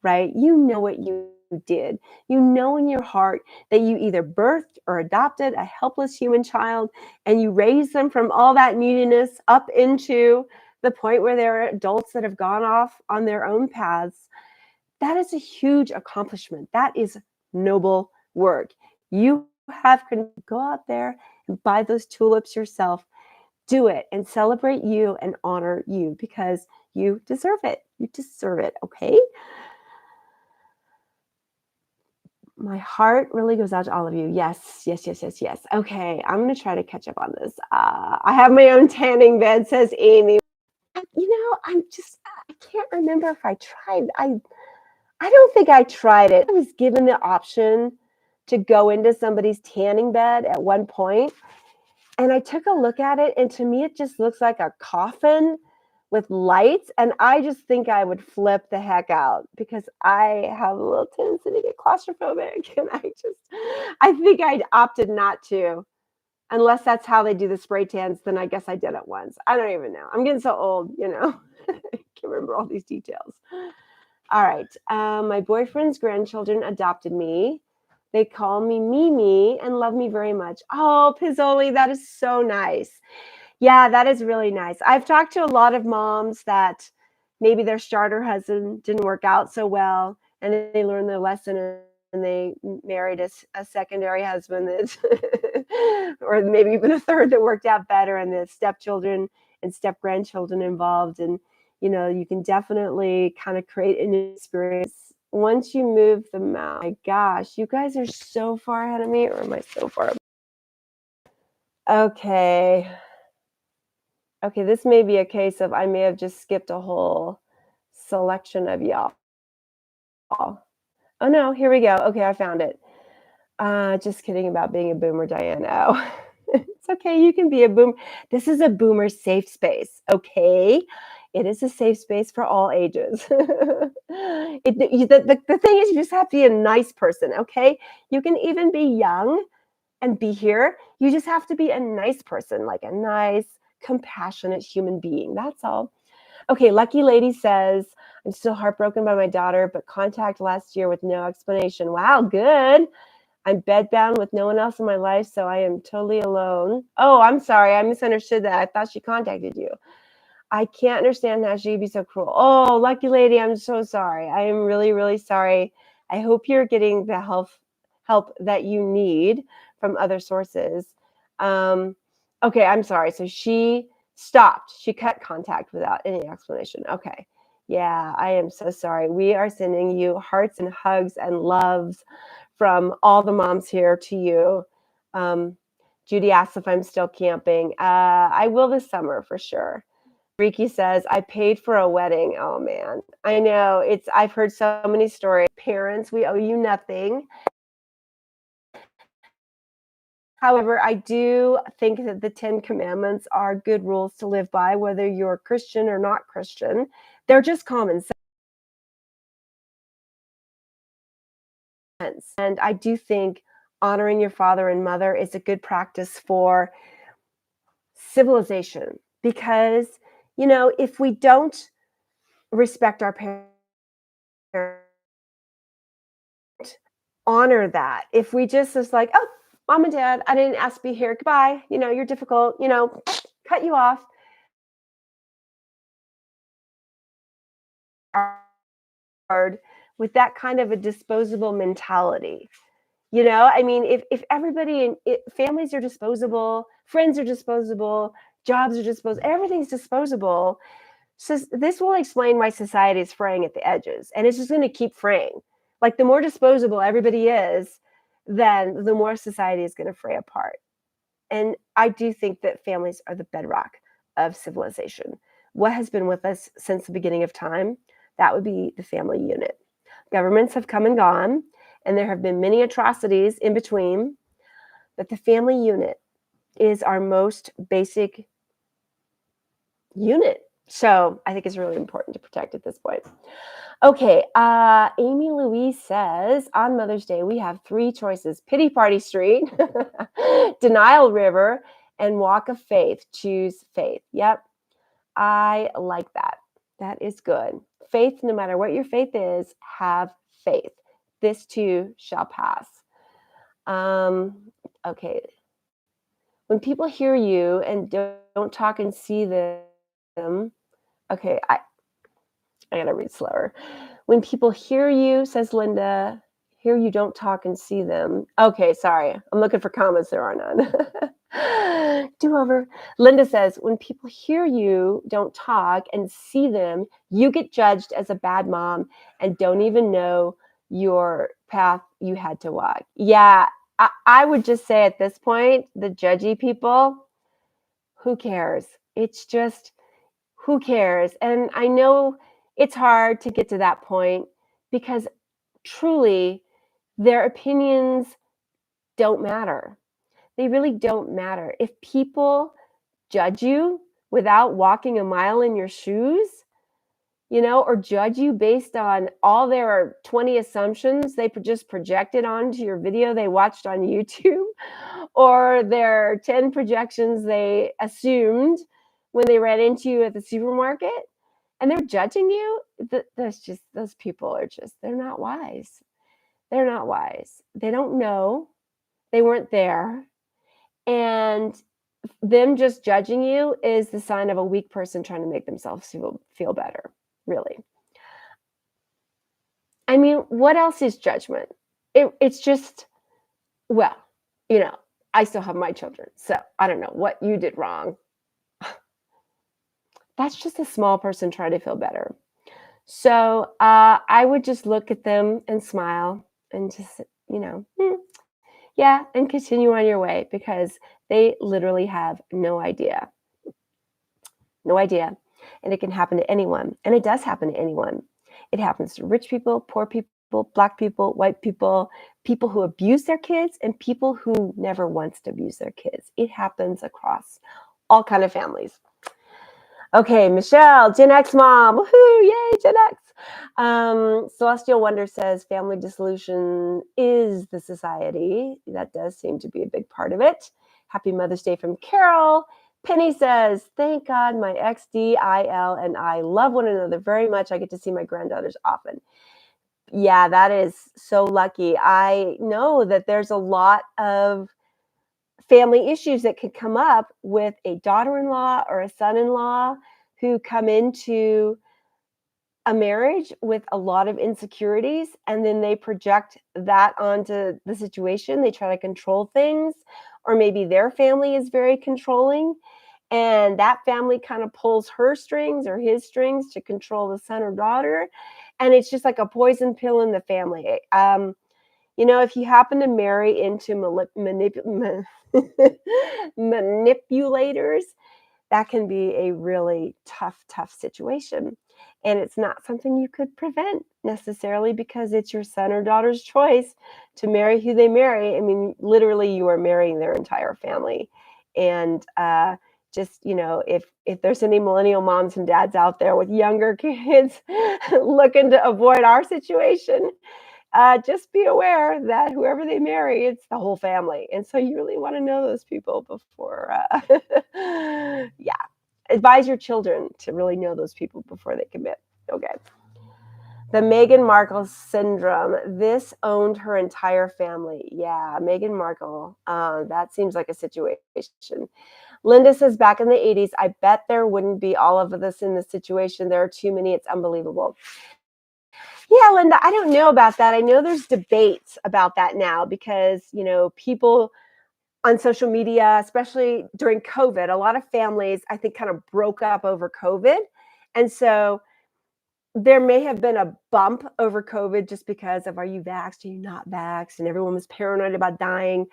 right? You know what you did. You know in your heart that you either birthed or adopted a helpless human child, and you raised them from all that neediness up into the point where they're adults that have gone off on their own paths. That is a huge accomplishment. That is noble work. You can go out there and buy those tulips yourself. Do it and celebrate you and honor you, because you deserve it. You deserve it, okay? My heart really goes out to all of you. Yes, yes, yes, yes, yes. Okay, I'm going to try to catch up on this. I have my own tanning bed, says Amy. I can't remember if I tried. I don't think I tried it. I was given the option to go into somebody's tanning bed at one point, and I took a look at it, and to me, it just looks like a coffin with lights, and I just think I would flip the heck out, because I have a little tendency to get claustrophobic, and I think I'd opted not to, unless that's how they do the spray tans. Then I guess I did it once. I don't even know. I'm getting so old, I can't remember all these details. All right. My boyfriend's grandchildren adopted me. They call me Mimi and love me very much. Oh, Pizzoli, that is so nice. Yeah, that is really nice. I've talked to a lot of moms that maybe their starter husband didn't work out so well, and they learned their lesson, and they married a secondary husband that, or maybe even a third, that worked out better, and the stepchildren and step-grandchildren involved. And, you can definitely kind of create an experience once you move them out. My gosh, you guys are so far ahead of me, or am I so far? Okay, this may be a case of I may have just skipped a whole selection of y'all. Oh no, here we go. Okay, I found it. Just kidding about being a boomer, Diane. Oh, it's okay. You can be a boomer. This is a boomer safe space, okay? It is a safe space for all ages. The thing is, you just have to be a nice person, okay? You can even be young and be here. You just have to be a nice person, like a nice, compassionate human being. That's all. Okay, Lucky Lady says, I'm still heartbroken by my daughter, but contact last year with no explanation. Wow, good. I'm bedbound with no one else in my life, so I am totally alone. Oh, I'm sorry. I misunderstood that. I thought she contacted you. I can't understand how she'd be so cruel. Oh, Lucky Lady, I'm so sorry. I am really, really sorry. I hope you're getting the help that you need from other sources. Okay, I'm sorry. So she stopped. She cut contact without any explanation. Okay. Yeah, I am so sorry. We are sending you hearts and hugs and loves from all the moms here to you. Judy asks if I'm still camping. I will this summer for sure. Riki says, I paid for a wedding. Oh, man. I know. I've heard so many stories. Parents, we owe you nothing. However, I do think that the 10 Commandments are good rules to live by, whether you're Christian or not Christian. They're just common sense. And I do think honoring your father and mother is a good practice for civilization, because, if we don't respect our parents, honor that, if we just is like, oh, Mom and dad, I didn't ask to be here. Goodbye. You're difficult, cut you off. Hard with that kind of a disposable mentality. I mean, if everybody families are disposable, friends are disposable, jobs are disposable, everything's disposable. So this will explain why society is fraying at the edges, and it's just going to keep fraying. Like the more disposable everybody is, then the more society is going to fray apart. And I do think that families are the bedrock of civilization. What has been with us since the beginning of time? That would be the family unit. Governments have come and gone, and there have been many atrocities in between, but the family unit is our most basic unit. So I think it's really important to protect at this point. Okay, Amy Louise says, on Mother's Day, we have 3 choices: Pity Party Street, Denial River, and Walk of Faith. Choose faith. Yep, I like that. That is good. Faith, no matter what your faith is, have faith. This too shall pass. Okay. When people hear you and don't talk and see them, okay, I gotta read slower. When people hear you, says Linda, hear you, don't talk and see them. Okay, sorry. I'm looking for comments. There are none. Do over. Linda says, when people hear you, don't talk and see them, you get judged as a bad mom and don't even know your path you had to walk. Yeah, I would just say at this point, the judgy people, who cares? It's just, who cares? And I know it's hard to get to that point because truly their opinions don't matter. They really don't matter. If people judge you without walking a mile in your shoes, or judge you based on all their 20 assumptions they just projected onto your video they watched on YouTube, or their 10 projections they assumed when they ran into you at the supermarket, and they're judging you, those people are just, they're not wise. They're not wise. They don't know. They weren't there. And them just judging you is the sign of a weak person trying to make themselves feel better, really. I mean, what else is judgment? It's just, well, I still have my children, so I don't know what you did wrong. That's just a small person trying to feel better. So I would just look at them and smile and just, yeah, and continue on your way, because they literally have no idea. No idea. And it can happen to anyone. And it does happen to anyone. It happens to rich people, poor people, Black people, white people, people who abuse their kids, and people who never once abuse their kids. It happens across all kind of families. Okay, Michelle, Gen X mom. Woohoo, yay, Gen X. Celestial Wonder says family dissolution is the society. That does seem to be a big part of it. Happy Mother's Day from Carol. Penny says, thank God my XDIL and I love one another very much. I get to see my granddaughters often. Yeah, that is so lucky. I know that there's a lot of family issues that could come up with a daughter-in-law or a son-in-law who come into a marriage with a lot of insecurities, and then they project that onto the situation. They try to control things, or maybe their family is very controlling, and that family kind of pulls her strings or his strings to control the son or daughter, and it's just like a poison pill in the family. If you happen to marry into manipulators, that can be a really tough situation. And it's not something you could prevent necessarily, because it's your son or daughter's choice to marry who they marry. I mean, literally, you are marrying their entire family. And just, if there's any millennial moms and dads out there with younger kids looking to avoid our situation, just be aware that whoever they marry, it's the whole family. And so you really want to know those people before, yeah. Advise your children to really know those people before they commit. Okay. The Meghan Markle syndrome. This owned her entire family. Yeah, Meghan Markle. That seems like a situation. Linda says, back in the 80s, I bet there wouldn't be all of this in the situation. There are too many. It's unbelievable. Yeah, Linda, I don't know about that. I know there's debates about that now because, people on social media, especially during COVID, a lot of families, I think, kind of broke up over COVID. And so there may have been a bump over COVID just because of, are you vaxxed? Are you not vaxxed? And everyone was paranoid about dying,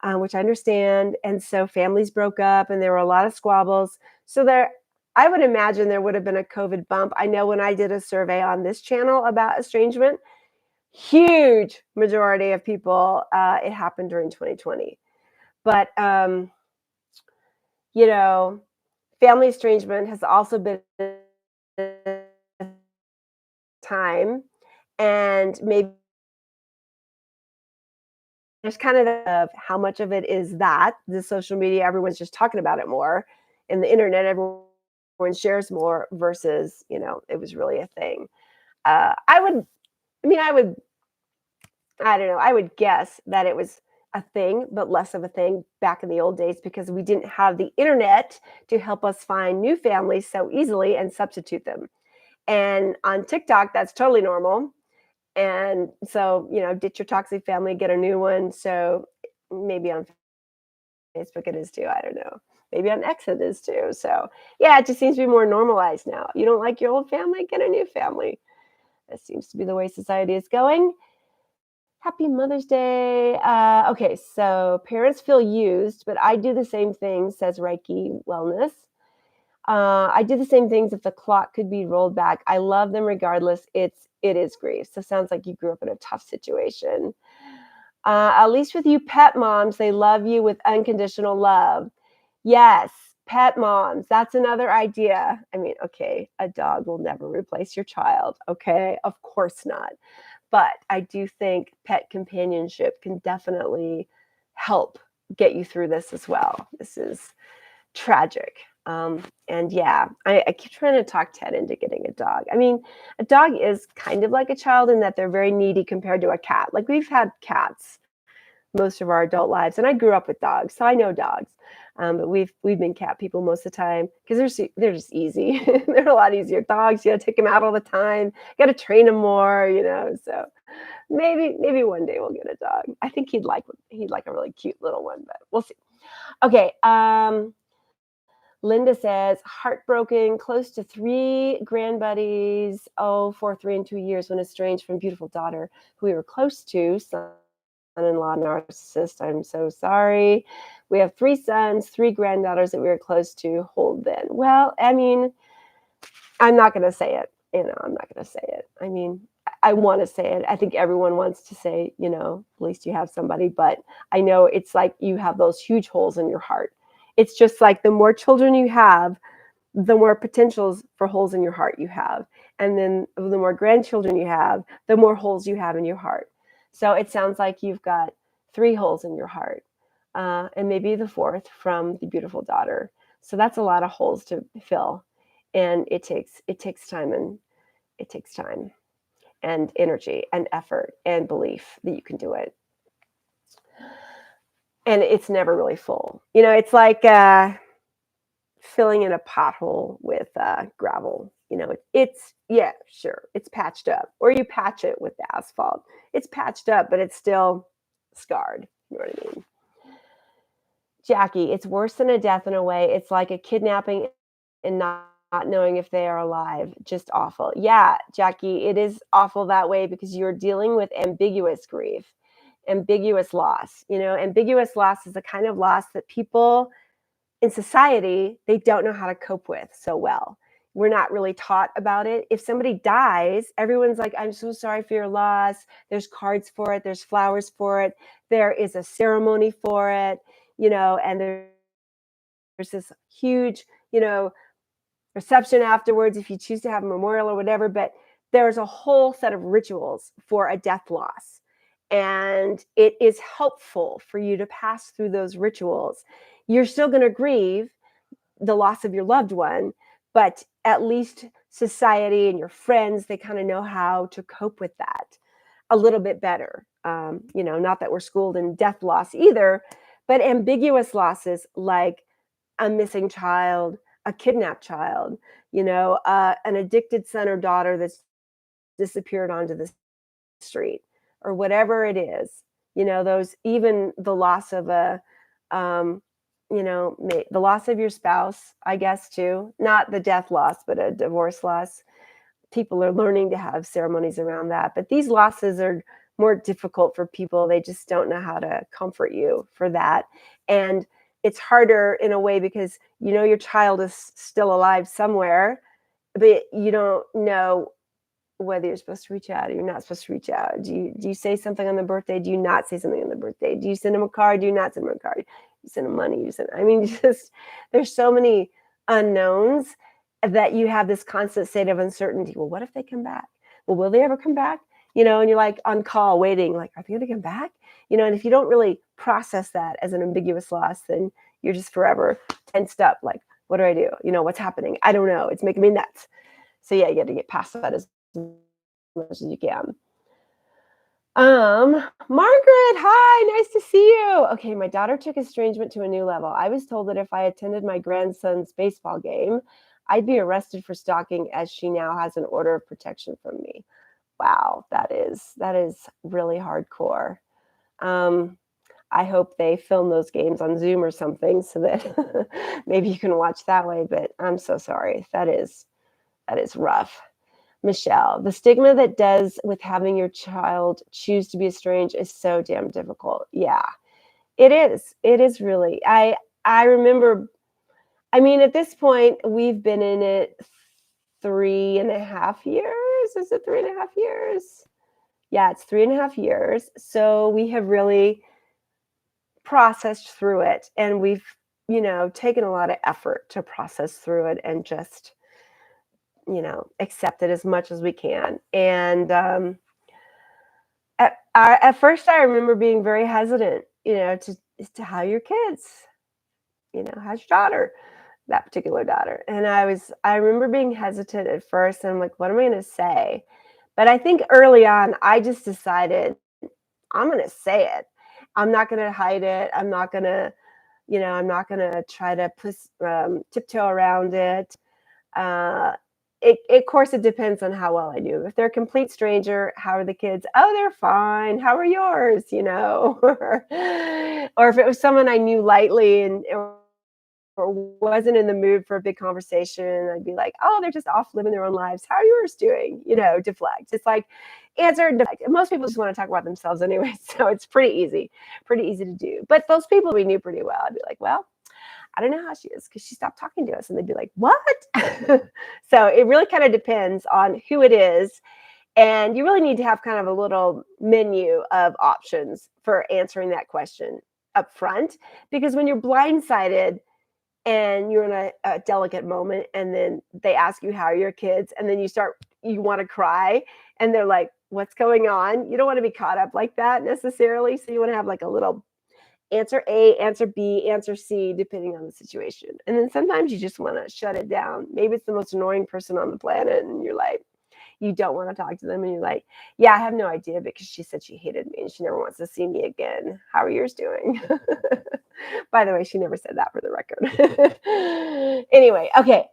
which I understand. And so families broke up and there were a lot of squabbles. So I would imagine there would have been a COVID bump. I know when I did a survey on this channel about estrangement, huge majority of people, it happened during 2020. But, family estrangement has also been time, and maybe there's kind of how much of it is that the social media, everyone's just talking about it more, and the internet, everyone shares more versus, it was really a thing. I don't know, I would guess that it was a thing, but less of a thing back in the old days because we didn't have the internet to help us find new families so easily and substitute them. And on TikTok, that's totally normal. And so, ditch your toxic family, get a new one. So maybe on Facebook it is too. I don't know. Maybe on X it is too. So yeah, it just seems to be more normalized now. You don't like your old family, get a new family. That seems to be the way society is going. Happy Mother's Day. Okay, so parents feel used, but I do the same thing, says Reiki Wellness. I do the same things if the clock could be rolled back. I love them regardless. It is grief. So sounds like you grew up in a tough situation. At least with you pet moms, they love you with unconditional love. Yes, pet moms. That's another idea. I mean, okay, a dog will never replace your child. Okay, of course not. But I do think pet companionship can definitely help get you through this as well. This is tragic. And yeah, I keep trying to talk Ted into getting a dog. I mean, a dog is kind of like a child in that they're very needy compared to a cat. Like we've had cats most of our adult lives, and I grew up with dogs, so I know dogs. But we've been cat people most of the time because they're just easy. They're a lot easier. Dogs, you got to take them out all the time. You got to train them more, So maybe one day we'll get a dog. I think he'd like a really cute little one, but we'll see. Okay. Linda says, heartbroken, close to 3 grandbuddies, 4, 3, and 2 years when estranged from beautiful daughter who we were close to, son-in-law narcissist. I'm so sorry. We have 3 sons, 3 granddaughters that we were close to. Hold then. Well, I mean, I'm not going to say it. I'm not going to say it. I mean, I want to say it. I think everyone wants to say, at least you have somebody, but I know it's like you have those huge holes in your heart. It's just like the more children you have, the more potentials for holes in your heart you have. And then the more grandchildren you have, the more holes you have in your heart. So it sounds like you've got 3 holes in your heart, and maybe the 4th from the beautiful daughter. So that's a lot of holes to fill. And it takes time and energy and effort and belief that you can do it. And it's never really full. It's like filling in a pothole with gravel. Yeah, sure, it's patched up. Or you patch it with the asphalt. It's patched up, but it's still scarred. You know what I mean? Jackie, it's worse than a death in a way. It's like a kidnapping and not knowing if they are alive. Just awful. Yeah, Jackie, it is awful that way because you're dealing with ambiguous grief, ambiguous loss. Ambiguous loss is the kind of loss that people in society, they don't know how to cope with so well. We're not really taught about it. If somebody dies, everyone's like, I'm so sorry for your loss. There's cards for it. There's flowers for it. There is a ceremony for it, and there's this huge, reception afterwards if you choose to have a memorial or whatever. But there's a whole set of rituals for a death loss. And it is helpful for you to pass through those rituals. You're still going to grieve the loss of your loved one, but at least society and your friends, they kind of know how to cope with that a little bit better. Not that we're schooled in death loss either, but ambiguous losses like a missing child, a kidnapped child, an addicted son or daughter that's disappeared onto the street or whatever it is. Those, even the loss of the loss of your spouse, I guess, too, not the death loss, but a divorce loss. People are learning to have ceremonies around that, but these losses are more difficult for people. They just don't know how to comfort you for that. And it's harder in a way because your child is still alive somewhere, but you don't know whether you're supposed to reach out or you're not supposed to reach out. Do you say something on the birthday? Do you not say something on the birthday? Do you send them a card? Do you not send them a card? You send them money. Just there's so many unknowns that you have this constant state of uncertainty. Well, what if they come back? Well, will they ever come back? And you're like on call waiting, like, are they going to come back? And if you don't really process that as an ambiguous loss, then you're just forever tensed up. Like, what do I do? What's happening? I don't know. It's making me nuts. So yeah, you got to get past that as much as you can. Margaret, hi, nice to see you. Okay, my daughter took estrangement to a new level. I was told that if I attended my grandson's baseball game, I'd be arrested for stalking, as she now has an order of protection from me. Wow, that is really hardcore. I hope they film those games on Zoom or something so that maybe you can watch that way, but I'm so sorry. That is rough. Michelle, the stigma that does with having your child choose to be estranged is so damn difficult. Yeah, it is. It is really. I remember, at this point, we've been in it 3.5 years. Is it 3.5 years? Yeah, it's 3.5 years. So we have really processed through it, and we've, taken a lot of effort to process through it and just accept it as much as we can. And at first, I remember being very hesitant, to how your kids, how's your daughter, that particular daughter. And I remember being hesitant at first. And I'm like, what am I going to say? But I think early on, I just decided I'm going to say it. I'm not going to hide it. I'm not going to, try to tiptoe around it. Of course, it depends on how well I do. If they're a complete stranger, how are the kids? Oh, they're fine. How are yours? Or if it was someone I knew lightly or wasn't in the mood for a big conversation, I'd be like, oh, they're just off living their own lives. How are yours doing? Deflect. It's like answer and deflect. Most people just want to talk about themselves anyway, so it's pretty easy to do. But those people we knew pretty well, I'd be like, well, I don't know how she is because she stopped talking to us. And they'd be like, what? So it really kind of depends on who it is. And you really need to have kind of a little menu of options for answering that question up front. Because when you're blindsided and you're in a delicate moment and then they ask you, how are your kids? And then you want to cry and they're like, what's going on? You don't want to be caught up like that necessarily. So you want to have like a little answer A, answer B, answer C, depending on the situation. And then sometimes you just want to shut it down. Maybe it's the most annoying person on the planet and you're like, you don't want to talk to them. And you're like, yeah, I have no idea because she said she hated me and she never wants to see me again. How are yours doing? By the way, she never said that for the record. Anyway, okay.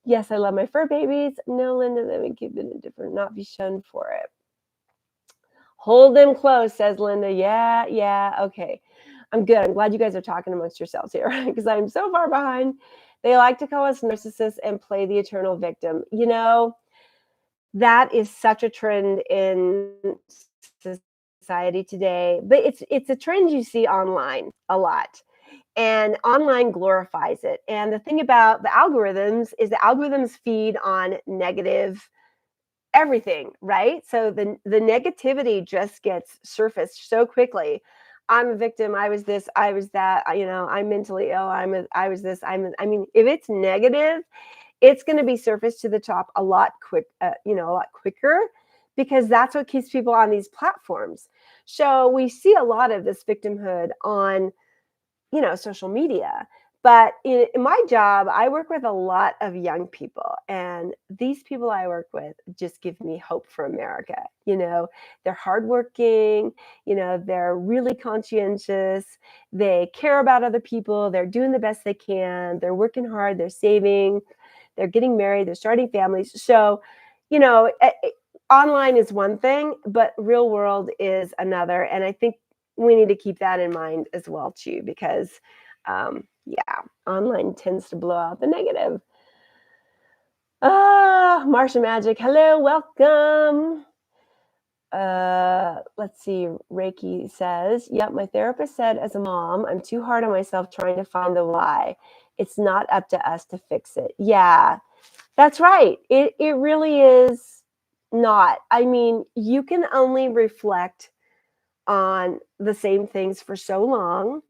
Yes, I love my fur babies. No, Linda, let me keep it indifferent, not be shunned for it. Hold them close, says Linda. Yeah. Okay. I'm good. I'm glad you guys are talking amongst yourselves here because I'm so far behind. They like to call us narcissists and play the eternal victim. That is such a trend in society today, but it's a trend you see online a lot. And online glorifies it. And the thing about the algorithms is the algorithms feed on negative everything, right? So the negativity just gets surfaced so quickly. I'm a victim. I was this. I was that. I'm mentally ill. I was this. if it's negative, it's going to be surfaced to the top a lot quicker, because that's what keeps people on these platforms. So we see a lot of this victimhood on, social media, But in my job, I work with a lot of young people, and these people I work with just give me hope for America. They're hardworking, they're really conscientious, they care about other people, they're doing the best they can, they're working hard, they're saving, they're getting married, they're starting families. So, online is one thing, but real world is another. And I think we need to keep that in mind as well, too, because yeah, online tends to blow out the negative. Martian Magic, hello, welcome. Let's see, Reiki says, yep, my therapist said as a mom, I'm too hard on myself trying to find the why. It's not up to us to fix it. Yeah, that's right. It really is not. I mean, you can only reflect on the same things for so long,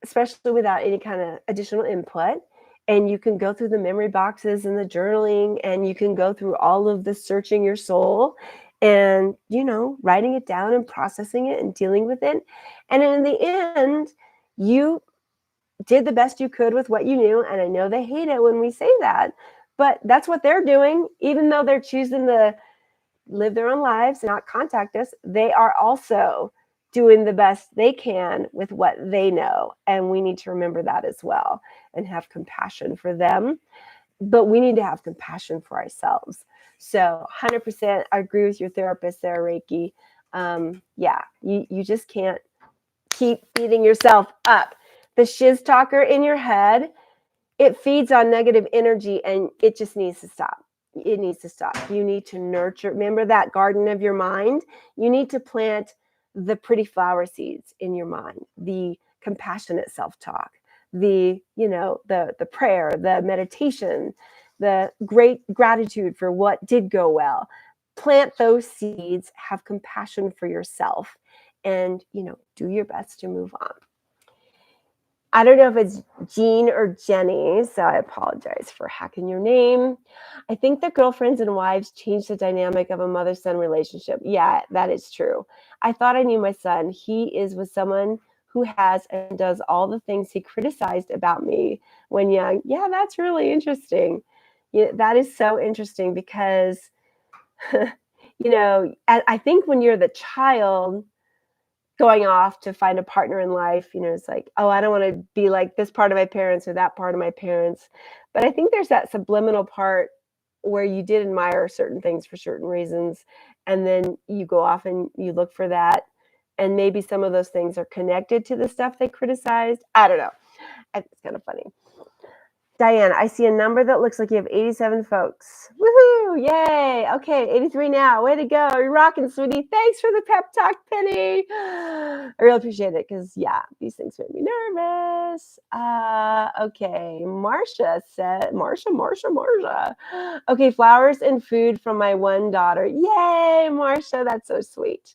especially without any kind of additional input. And you can go through the memory boxes and the journaling, and you can go through all of the searching your soul and, writing it down and processing it and dealing with it. And in the end, you did the best you could with what you knew. And I know they hate it when we say that, but that's what they're doing. Even though they're choosing to live their own lives and not contact us, they are also doing the best they can with what they know. And we need to remember that as well and have compassion for them. But we need to have compassion for ourselves. So 100% I agree with your therapist there, Reiki. Yeah, you just can't keep beating yourself up. The shiz talker in your head, it feeds on negative energy, and it just needs to stop. It needs to stop. You need to nurture. Remember that garden of your mind? You need to plant the pretty flower seeds in your mind, the compassionate self-talk, the prayer, the meditation, the great gratitude for what did go well. Plant those seeds, have compassion for yourself, and, do your best to move on. I don't know if it's Jean or Jenny, so I apologize for hacking your name. I think that girlfriends and wives change the dynamic of a mother-son relationship. Yeah, that is true. I thought I knew my son. He is with someone who has and does all the things he criticized about me when young. Yeah, that's really interesting. Yeah, that is so interesting because, I think when you're the child going off to find a partner in life, it's like, oh, I don't want to be like this part of my parents or that part of my parents. But I think there's that subliminal part where you did admire certain things for certain reasons. And then you go off and you look for that. And maybe some of those things are connected to the stuff they criticized. I don't know. It's kind of funny. Diane, I see a number that looks like you have 87 folks. Woohoo! Yay! Okay, 83 now. Way to go. You're rocking, sweetie. Thanks for the pep talk, Penny. I really appreciate it because, yeah, these things make me nervous. Okay, Marcia said, Marcia. Okay, flowers and food from my one daughter. Yay, Marcia. That's so sweet.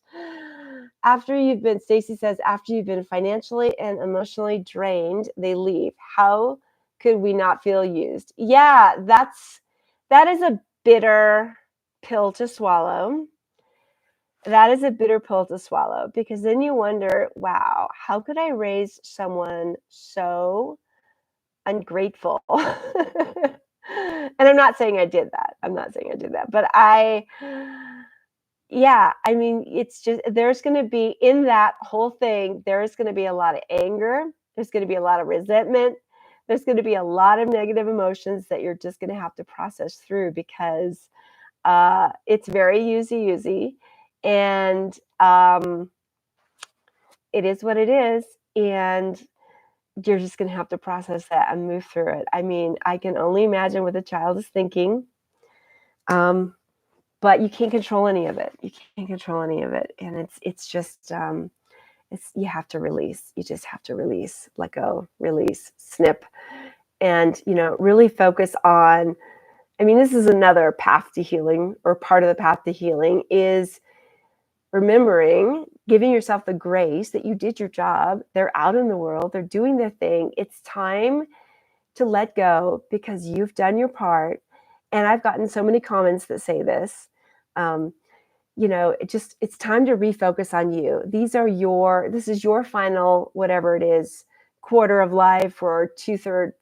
Stacy says, after you've been financially and emotionally drained, they leave. How could we not feel used? Yeah, that is a bitter pill to swallow. That is a bitter pill to swallow, because then you wonder, wow, how could I raise someone so ungrateful? And I'm not saying I did that. But yeah, I mean, it's just, there's going to be, in that whole thing, there's going to be a lot of anger. There's going to be a lot of resentment. There's going to be a lot of negative emotions that you're just going to have to process through, because it's very usy, and it is what it is, and you're just going to have to process that and move through it. I mean, I can only imagine what the child is thinking, but you can't control any of it. And it's just you have to release. You just have to release, let go, release, snip, and really focus on. I mean, this is another path to healing, or part of the path to healing, is remembering, giving yourself the grace that you did your job. They're out in the world. They're doing their thing. It's time to let go, because you've done your part. And I've gotten so many comments that say this. It's time to refocus on you. This is your final, whatever it is, quarter of life or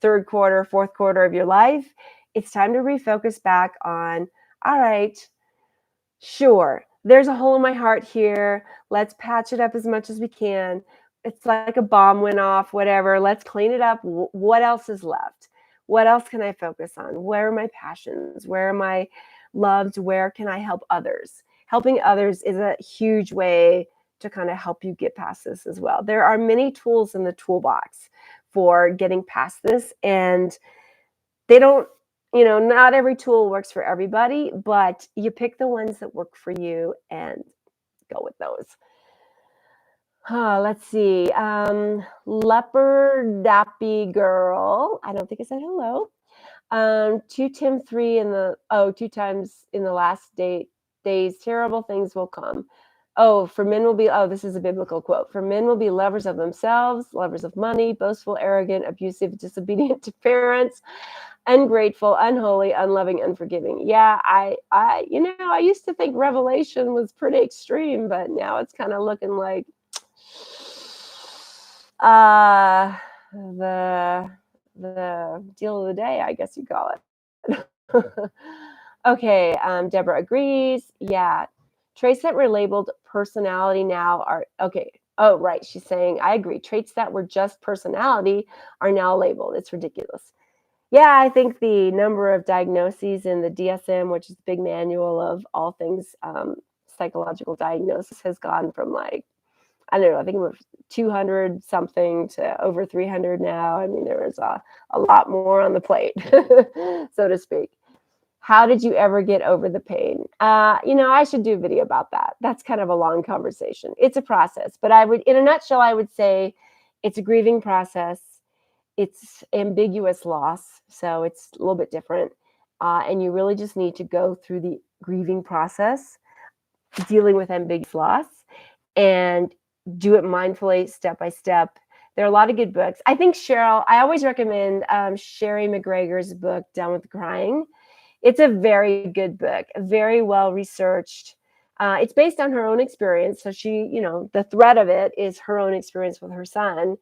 third quarter, fourth quarter of your life, it's time to refocus back on, all right, sure, there's a hole in my heart here. Let's patch it up as much as we can. It's like a bomb went off, whatever. Let's clean it up. What else is left? What else can I focus on? Where are my passions? Where are my loves? Where can I help others? Helping others is a huge way to kind of help you get past this as well. There are many tools in the toolbox for getting past this, and they don't, not every tool works for everybody, but you pick the ones that work for you and go with those. Let's see. Leopard Dappy Girl. I don't think I said hello. 2 Tim 3 2 times in the last days, terrible things will come. For men will be, this is a biblical quote. For men will be lovers of themselves, lovers of money, boastful, arrogant, abusive, disobedient to parents, ungrateful, unholy, unloving, unforgiving. Yeah, I used to think Revelation was pretty extreme, but now it's kind of looking like the deal of the day, I guess you call it. Okay, Deborah agrees. Yeah, traits that were labeled personality now are okay. Oh, right. She's saying, I agree. Traits that were just personality are now labeled. It's ridiculous. Yeah, I think the number of diagnoses in the DSM, which is the big manual of all things psychological diagnosis, has gone from I don't know, I think it was 200 something to over 300 now. I mean, there is a lot more on the plate, so to speak. How did you ever get over the pain? I should do a video about that. That's kind of a long conversation. It's a process, but in a nutshell, I would say it's a grieving process. It's ambiguous loss, so it's a little bit different. And you really just need to go through the grieving process, dealing with ambiguous loss, and do it mindfully, step by step. There are a lot of good books. I think I always recommend Sherry McGregor's book, Done with Crying. It's a very good book, very well researched. It's based on her own experience. So she, the thread of it is her own experience with her son.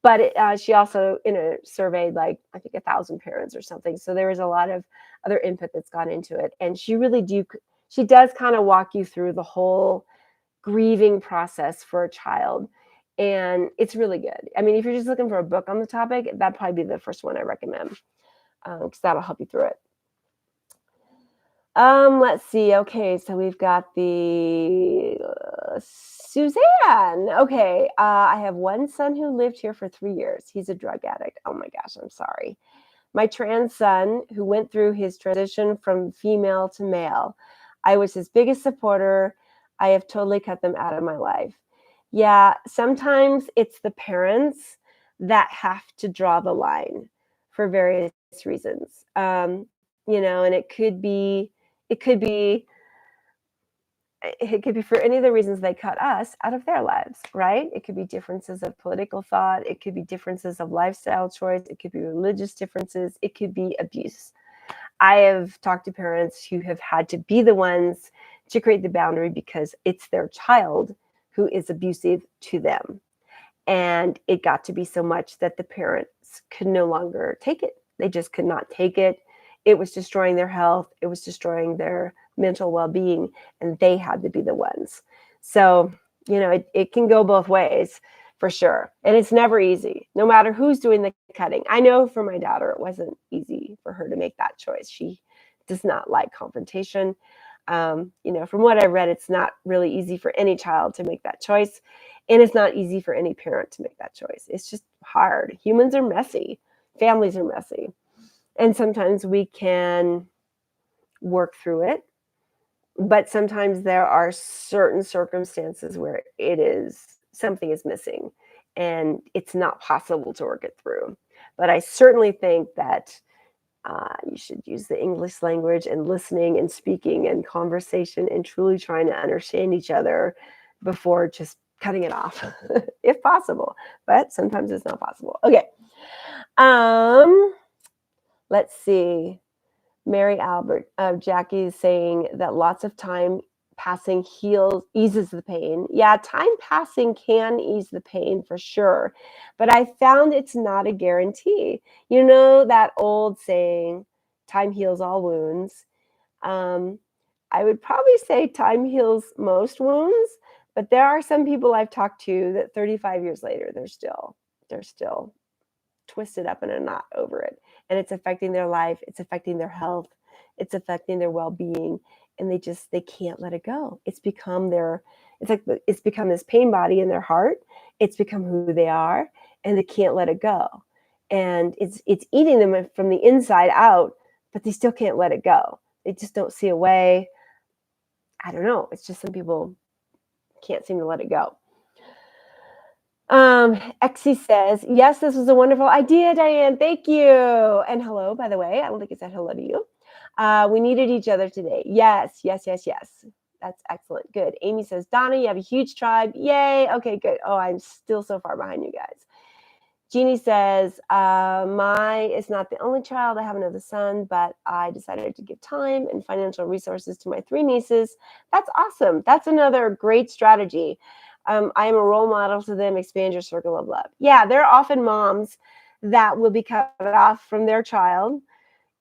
But she also, surveyed I think 1,000 parents or something. So there was a lot of other input that's gone into it. And she does kind of walk you through the whole grieving process for a child. And it's really good. I mean, if you're just looking for a book on the topic, that'd probably be the first one I recommend, because that'll help you through it. Let's see. Okay, so we've got the Suzanne. Okay, I have one son who lived here for 3 years. He's a drug addict. Oh my gosh, I'm sorry. My trans son who went through his transition from female to male. I was his biggest supporter. I have totally cut them out of my life. Yeah, sometimes it's the parents that have to draw the line for various reasons. And it could be for any of the reasons they cut us out of their lives, right? It could be differences of political thought. It could be differences of lifestyle choice. It could be religious differences. It could be abuse. I have talked to parents who have had to be the ones to create the boundary because it's their child who is abusive to them. And it got to be so much that the parents could no longer take it. They just could not take it. It was destroying their health. It was destroying their mental well-being, and they had to be the ones. So, it can go both ways for sure. And it's never easy, no matter who's doing the cutting. I know for my daughter, it wasn't easy for her to make that choice. She does not like confrontation. From what I read, it's not really easy for any child to make that choice. And it's not easy for any parent to make that choice. It's just hard. Humans are messy. Families are messy. And sometimes we can work through it, but sometimes there are certain circumstances where something is missing and it's not possible to work it through. But I certainly think that you should use the English language and listening and speaking and conversation and truly trying to understand each other before just cutting it off, if possible. But sometimes it's not possible. Okay. Let's see. Mary Albert, Jackie is saying that lots of time passing eases the pain. Yeah, time passing can ease the pain for sure, but I found it's not a guarantee. You know that old saying, time heals all wounds. I would probably say time heals most wounds, but there are some people I've talked to that 35 years later, they're still twisted up in a knot over it, and it's affecting their life, it's affecting their health, it's affecting their well-being, and they can't let it go. It's become it's become this pain body in their heart. It's become who they are, and they can't let it go, and it's eating them from the inside out, but they still can't let it go. They just don't see a way. I don't know, it's just some people can't seem to let it go. Exie says, yes, this was a wonderful idea, Diane. Thank you. And hello, by the way. I don't think I said hello to you. We needed each other today. Yes. That's excellent. Good. Amy says, Donna, you have a huge tribe. Yay. Okay, good. Oh, I'm still so far behind you guys. Jeannie says, my is not the only child. I have another son, but I decided to give time and financial resources to my 3 nieces. That's awesome. That's another great strategy. I am a role model to them. Expand your circle of love. Yeah, there are often moms that will be cut off from their child,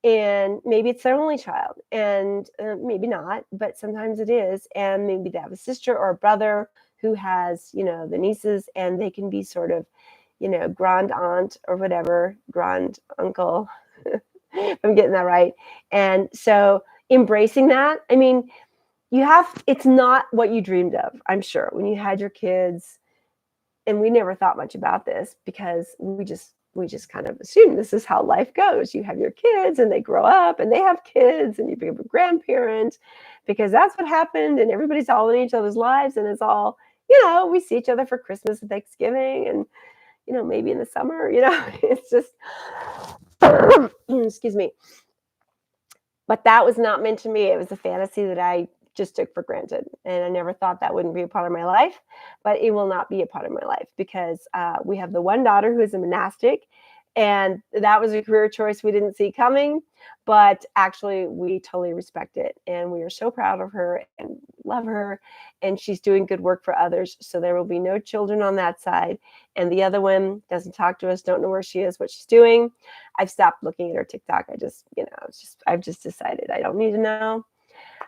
and maybe it's their only child, and maybe not, but sometimes it is. And maybe they have a sister or a brother who has, the nieces, and they can be sort of, grand aunt or whatever, grand uncle, if I'm getting that right. And so embracing that, I mean, it's not what you dreamed of, I'm sure, when you had your kids. And we never thought much about this because we just kind of assumed this is how life goes. You have your kids and they grow up and they have kids and you become a grandparent because that's what happened, and everybody's all in each other's lives, and it's all, we see each other for Christmas and Thanksgiving and, maybe in the summer, it's just, excuse me. But that was not meant to me. It was a fantasy that I just took for granted. And I never thought that wouldn't be a part of my life, but it will not be a part of my life because we have the one daughter who is a monastic, and that was a career choice we didn't see coming, but actually we totally respect it. And we are so proud of her and love her, and she's doing good work for others. So there will be no children on that side. And the other one doesn't talk to us, don't know where she is, what she's doing. I've stopped looking at her TikTok. I've just decided I don't need to know.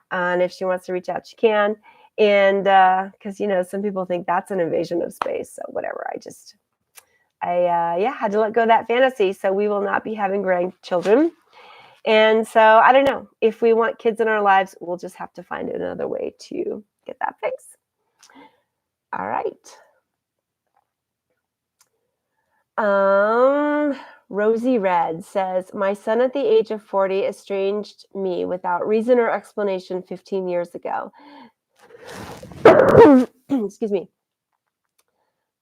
And if she wants to reach out, she can. And because, some people think that's an invasion of space. So whatever, I had to let go of that fantasy. So we will not be having grandchildren. And so I don't know. If we want kids in our lives, we'll just have to find another way to get that fixed. All right. Rosie Red says, my son at the age of 40 estranged me without reason or explanation 15 years ago. Excuse me.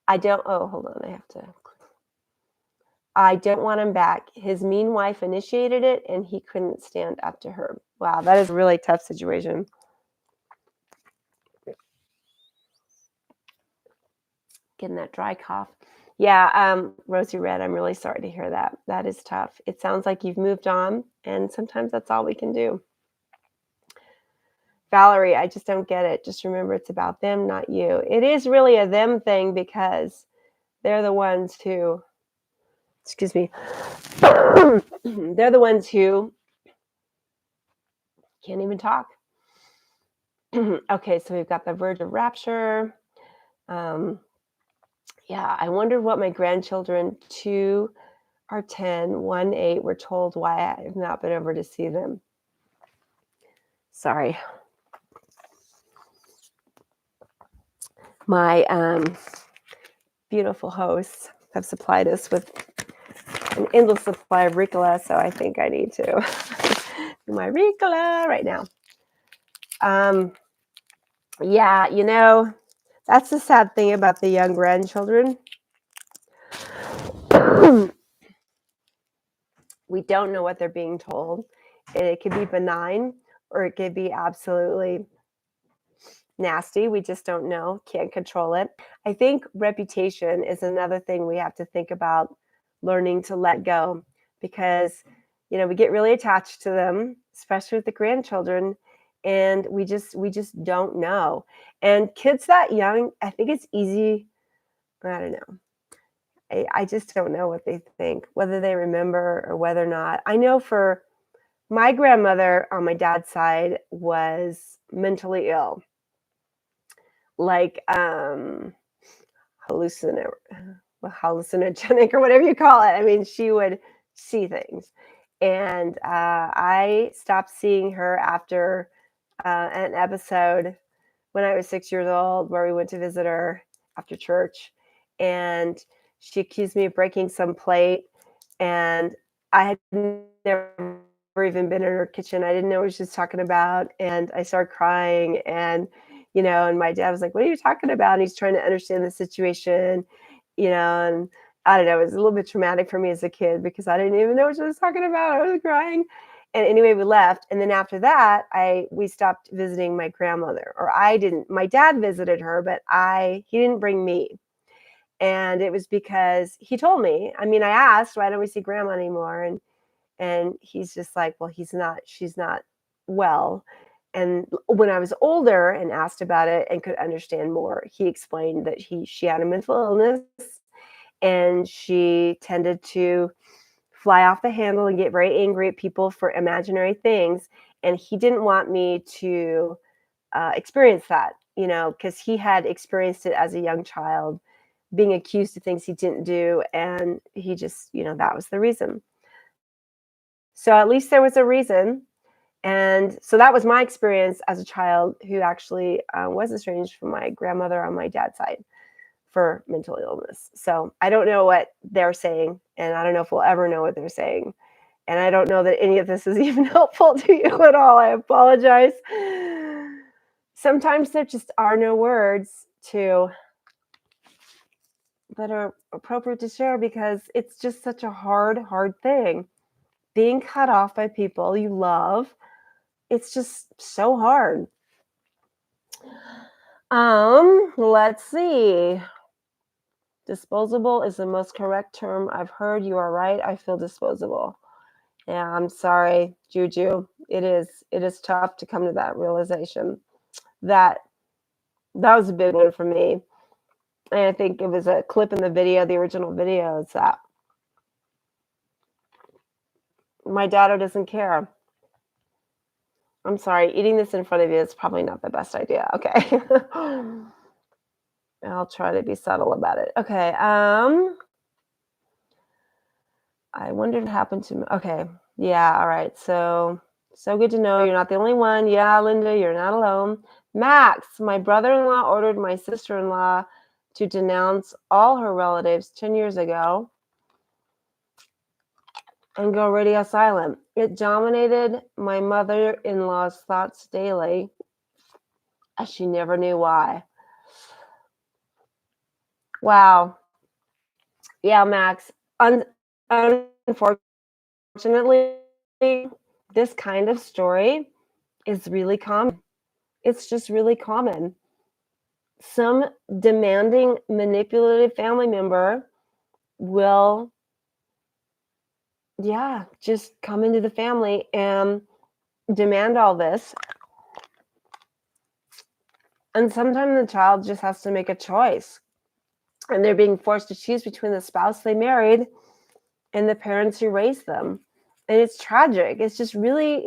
I don't want him back. His mean wife initiated it and he couldn't stand up to her. Wow, that is a really tough situation. Getting that dry cough. Yeah, Rosie Red, I'm really sorry to hear that. That is tough. It sounds like you've moved on, and sometimes that's all we can do. Valerie, I just don't get it. Just remember, it's about them, not you. It is really a them thing because they're the ones who, excuse me, they're the ones who can't even talk. Okay, so we've got the verge of rapture. Yeah, I wondered what my grandchildren, 2 are 10, 1, 8, were told why I have not been over to see them. Sorry. My beautiful hosts have supplied us with an endless supply of Ricola, so I think I need to do my Ricola right now. Yeah, that's the sad thing about the young grandchildren. We don't know what they're being told. And it could be benign or it could be absolutely nasty. We just don't know. Can't control it. I think reputation is another thing we have to think about learning to let go because, we get really attached to them, especially with the grandchildren. and we just don't know. And kids that young, I think it's easy. I don't know. I just don't know what they think, whether they remember or whether or not. I know for my grandmother on my dad's side was mentally ill, like hallucinogenic or whatever you call it. I mean, she would see things. And I stopped seeing her after an episode when I was 6 years old where we went to visit her after church. And she accused me of breaking some plate. And I had never even been in her kitchen. I didn't know what she was talking about. And I started crying. And and my dad was like, "What are you talking about?" And he's trying to understand the situation, and I don't know, it was a little bit traumatic for me as a kid because I didn't even know what she was talking about. I was crying. And anyway, we left. And then after that, we stopped visiting my grandmother, or I didn't. My dad visited her, but he didn't bring me. And it was because he told me, I mean, I asked, "Why don't we see grandma anymore?" And he's just like, "Well, she's not well." And when I was older and asked about it and could understand more, he explained that she had a mental illness and she tended to fly off the handle and get very angry at people for imaginary things. And he didn't want me to experience that, because he had experienced it as a young child, being accused of things he didn't do. And he just, that was the reason. So at least there was a reason. And so that was my experience as a child who actually was estranged from my grandmother on my dad's side for mental illness. So I don't know what they're saying, and I don't know if we'll ever know what they're saying. And I don't know that any of this is even helpful to you at all. I apologize. Sometimes there just are no words that are appropriate to share because it's just such a hard thing. Being cut off by people you love, it's just so hard. Let's see. Disposable is the most correct term I've heard. You are right. I feel disposable. Yeah, I'm sorry, Juju. It is tough to come to that realization. That was a big one for me. And I think it was a clip in the video, the original video, is that my daughter doesn't care. I'm sorry, eating this in front of you is probably not the best idea. Okay. I'll try to be subtle about it. Okay. I wondered what happened to me. Okay. Yeah. All right. So good to know you're not the only one. Yeah, Linda, you're not alone. Max, my brother-in-law ordered my sister-in-law to denounce all her relatives 10 years ago and go radio silent. It dominated my mother-in-law's thoughts daily, as she never knew why. Wow. Yeah, Max. Unfortunately, this kind of story is really common. It's just really common. Some demanding, manipulative family member will, just come into the family and demand all this. And sometimes the child just has to make a choice. And they're being forced to choose between the spouse they married and the parents who raised them. And it's tragic. It's just really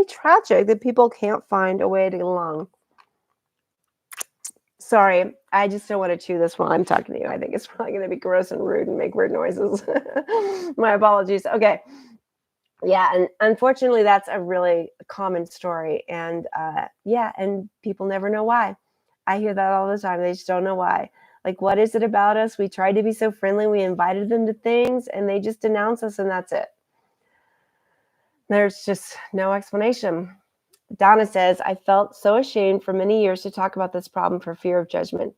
tragic that people can't find a way to get along. Sorry, I just don't want to chew this while I'm talking to you. I think it's probably going to be gross and rude and make weird noises. My apologies. Okay. Yeah, and unfortunately, that's a really common story. And and people never know why. I hear that all the time. They just don't know why. Like, what is it about us? We tried to be so friendly. We invited them to things, and they just denounce us, and that's it. There's just no explanation. Donna says, I felt so ashamed for many years to talk about this problem for fear of judgment.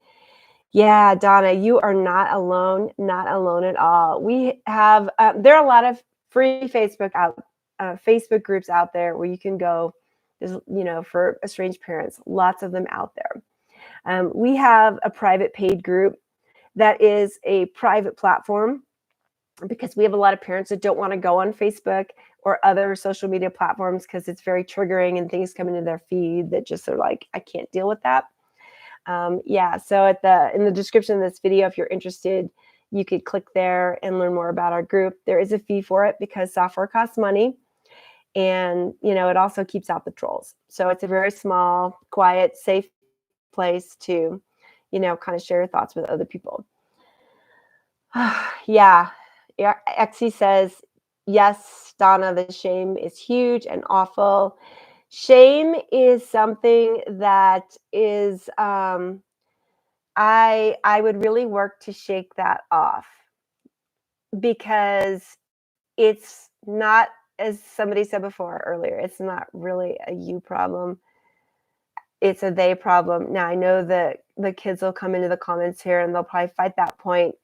Yeah, Donna, you are not alone at all. We have, there are a lot of free Facebook groups out there where you can go, for estranged parents, lots of them out there. We have a private paid group that is a private platform because we have a lot of parents that don't want to go on Facebook or other social media platforms because it's very triggering and things come into their feed that just are like, I can't deal with that. Yeah, so in the description of this video, if you're interested, you could click there and learn more about our group. There is a fee for it because software costs money, and it also keeps out the trolls. So it's a very small, quiet, safe place to, kind of share your thoughts with other people. Yeah, Exie says, yes, Donna, the shame is huge and awful. Shame is something that is, I would really work to shake that off, because it's not, as somebody said before earlier, it's not really a you problem. It's a they problem. Now, I know that the kids will come into the comments here and they'll probably fight that point,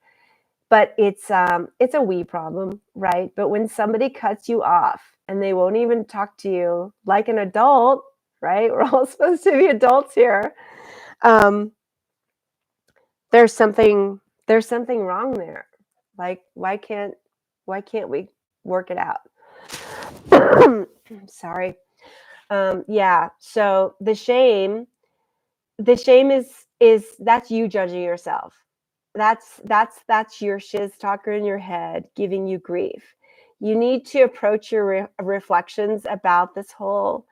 but it's a we problem, right? But when somebody cuts you off and they won't even talk to you like an adult, right? We're all supposed to be adults here. There's something wrong there. Like, why can't we work it out? Sorry. Yeah. So the shame is that's you judging yourself. That's your shiz talker in your head giving you grief. You need to approach your reflections about this whole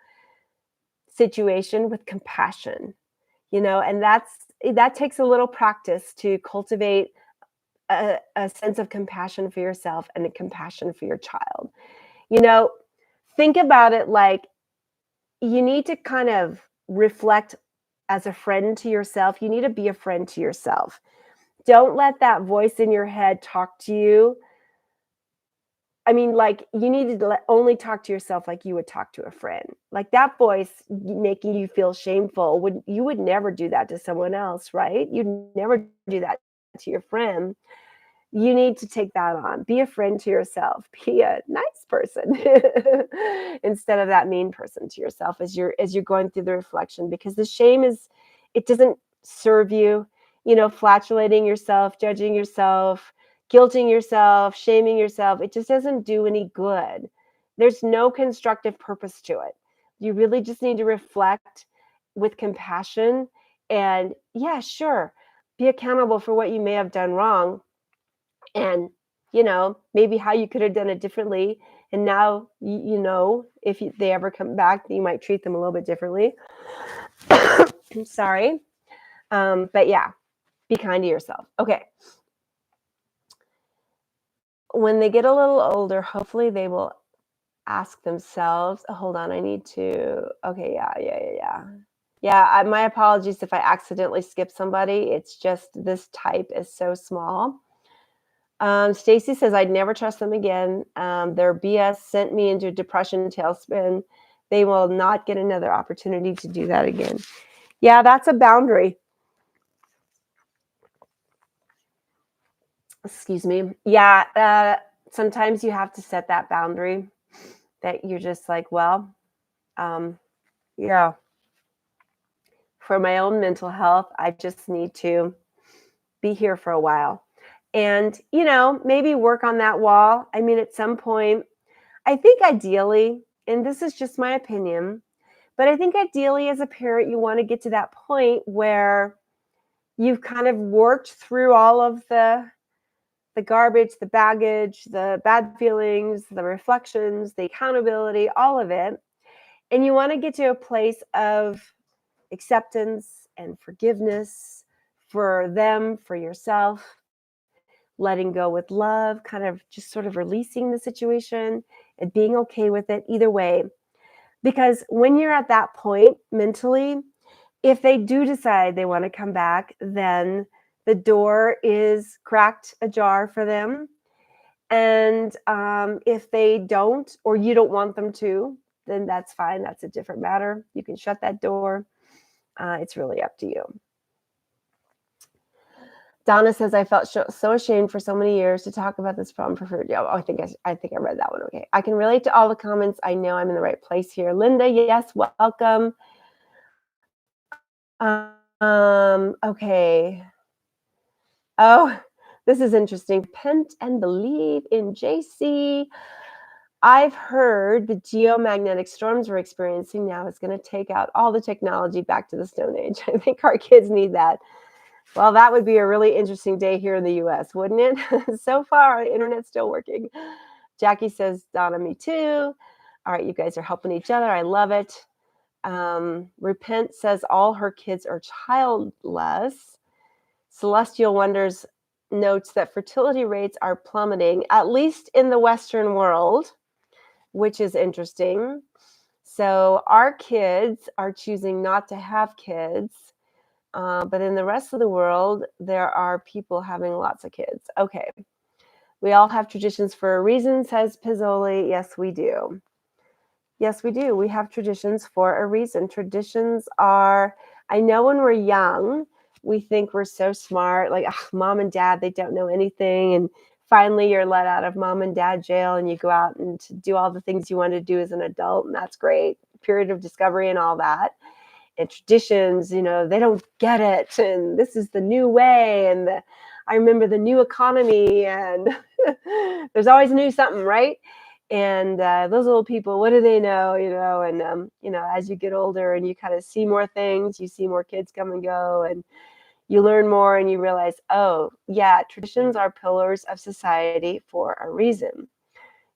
situation with compassion, and that takes a little practice to cultivate a sense of compassion for yourself and a compassion for your child. Think about it like you need to kind of reflect as a friend to yourself. You need to be a friend to yourself. Don't let that voice in your head talk to you. I mean, like, you need to only talk to yourself like you would talk to a friend. Like, that voice making you feel shameful, you would never do that to someone else, right? You'd never do that to your friend. You need to take that on. Be a friend to yourself. Be a nice person instead of that mean person to yourself as you're going through the reflection, because the shame it doesn't serve you. Flatulating yourself, judging yourself, guilting yourself, shaming yourself. It just doesn't do any good. There's no constructive purpose to it. You really just need to reflect with compassion and, yeah, sure, be accountable for what you may have done wrong. And, maybe how you could have done it differently. And now, if they ever come back, you might treat them a little bit differently. I'm sorry. But yeah, be kind to yourself. Okay. When they get a little older, hopefully they will ask themselves, hold on, I need to, okay, yeah. Yeah, my apologies if I accidentally skip somebody. It's just this type is so small. Stacy says, I'd never trust them again. Their BS sent me into depression tailspin. They will not get another opportunity to do that again. Yeah, that's a boundary. Excuse me. Yeah, sometimes you have to set that boundary that you're just like, well, yeah, for my own mental health, I just need to be here for a while. And, maybe work on that wall. I mean, at some point, I think ideally, and this is just my opinion, but I think ideally as a parent, you want to get to that point where you've kind of worked through all of the garbage, the baggage, the bad feelings, the reflections, the accountability, all of it. And you want to get to a place of acceptance and forgiveness for them, for yourself, letting go with love, kind of just sort of releasing the situation and being okay with it either way. Because when you're at that point mentally, if they do decide they want to come back, then the door is cracked ajar for them. And if they don't, or you don't want them to, then that's fine. That's a different matter. You can shut that door. It's really up to you. Donna says, I felt so ashamed for so many years to talk about this problem for food. Yeah, I think I read that one. Okay. I can relate to all the comments. I know I'm in the right place here. Linda, yes, welcome. Okay. Oh, This is interesting. Repent and believe in JC. I've heard the geomagnetic storms we're experiencing now is going to take out all the technology back to the Stone Age. I think our kids need that. Well, that would be a really interesting day here in the US, wouldn't it? So far, the internet's still working. Jackie says, Donna, me too. All right, you guys are helping each other. I love it. Repent says all her kids are childless. Celestial Wonders notes that fertility rates are plummeting, at least in the Western world, which is interesting. So our kids are choosing not to have kids, but in the rest of the world, there are people having lots of kids. Okay. We all have traditions for a reason, says Pizzoli. Yes, we do. Yes, we do. We have traditions for a reason. Traditions are, I know when we're young, we think we're so smart, like mom and dad, they don't know anything. And finally you're let out of mom and dad jail and you go out and to do all the things you want to do as an adult. And that's great. Period of discovery and all that. And traditions, they don't get it. And this is the new way. And I remember the new economy and there's always new something, right? And those little people, what do they know, and, as you get older and you kind of see more things, you see more kids come and go and you learn more and you realize, oh, yeah, traditions are pillars of society for a reason.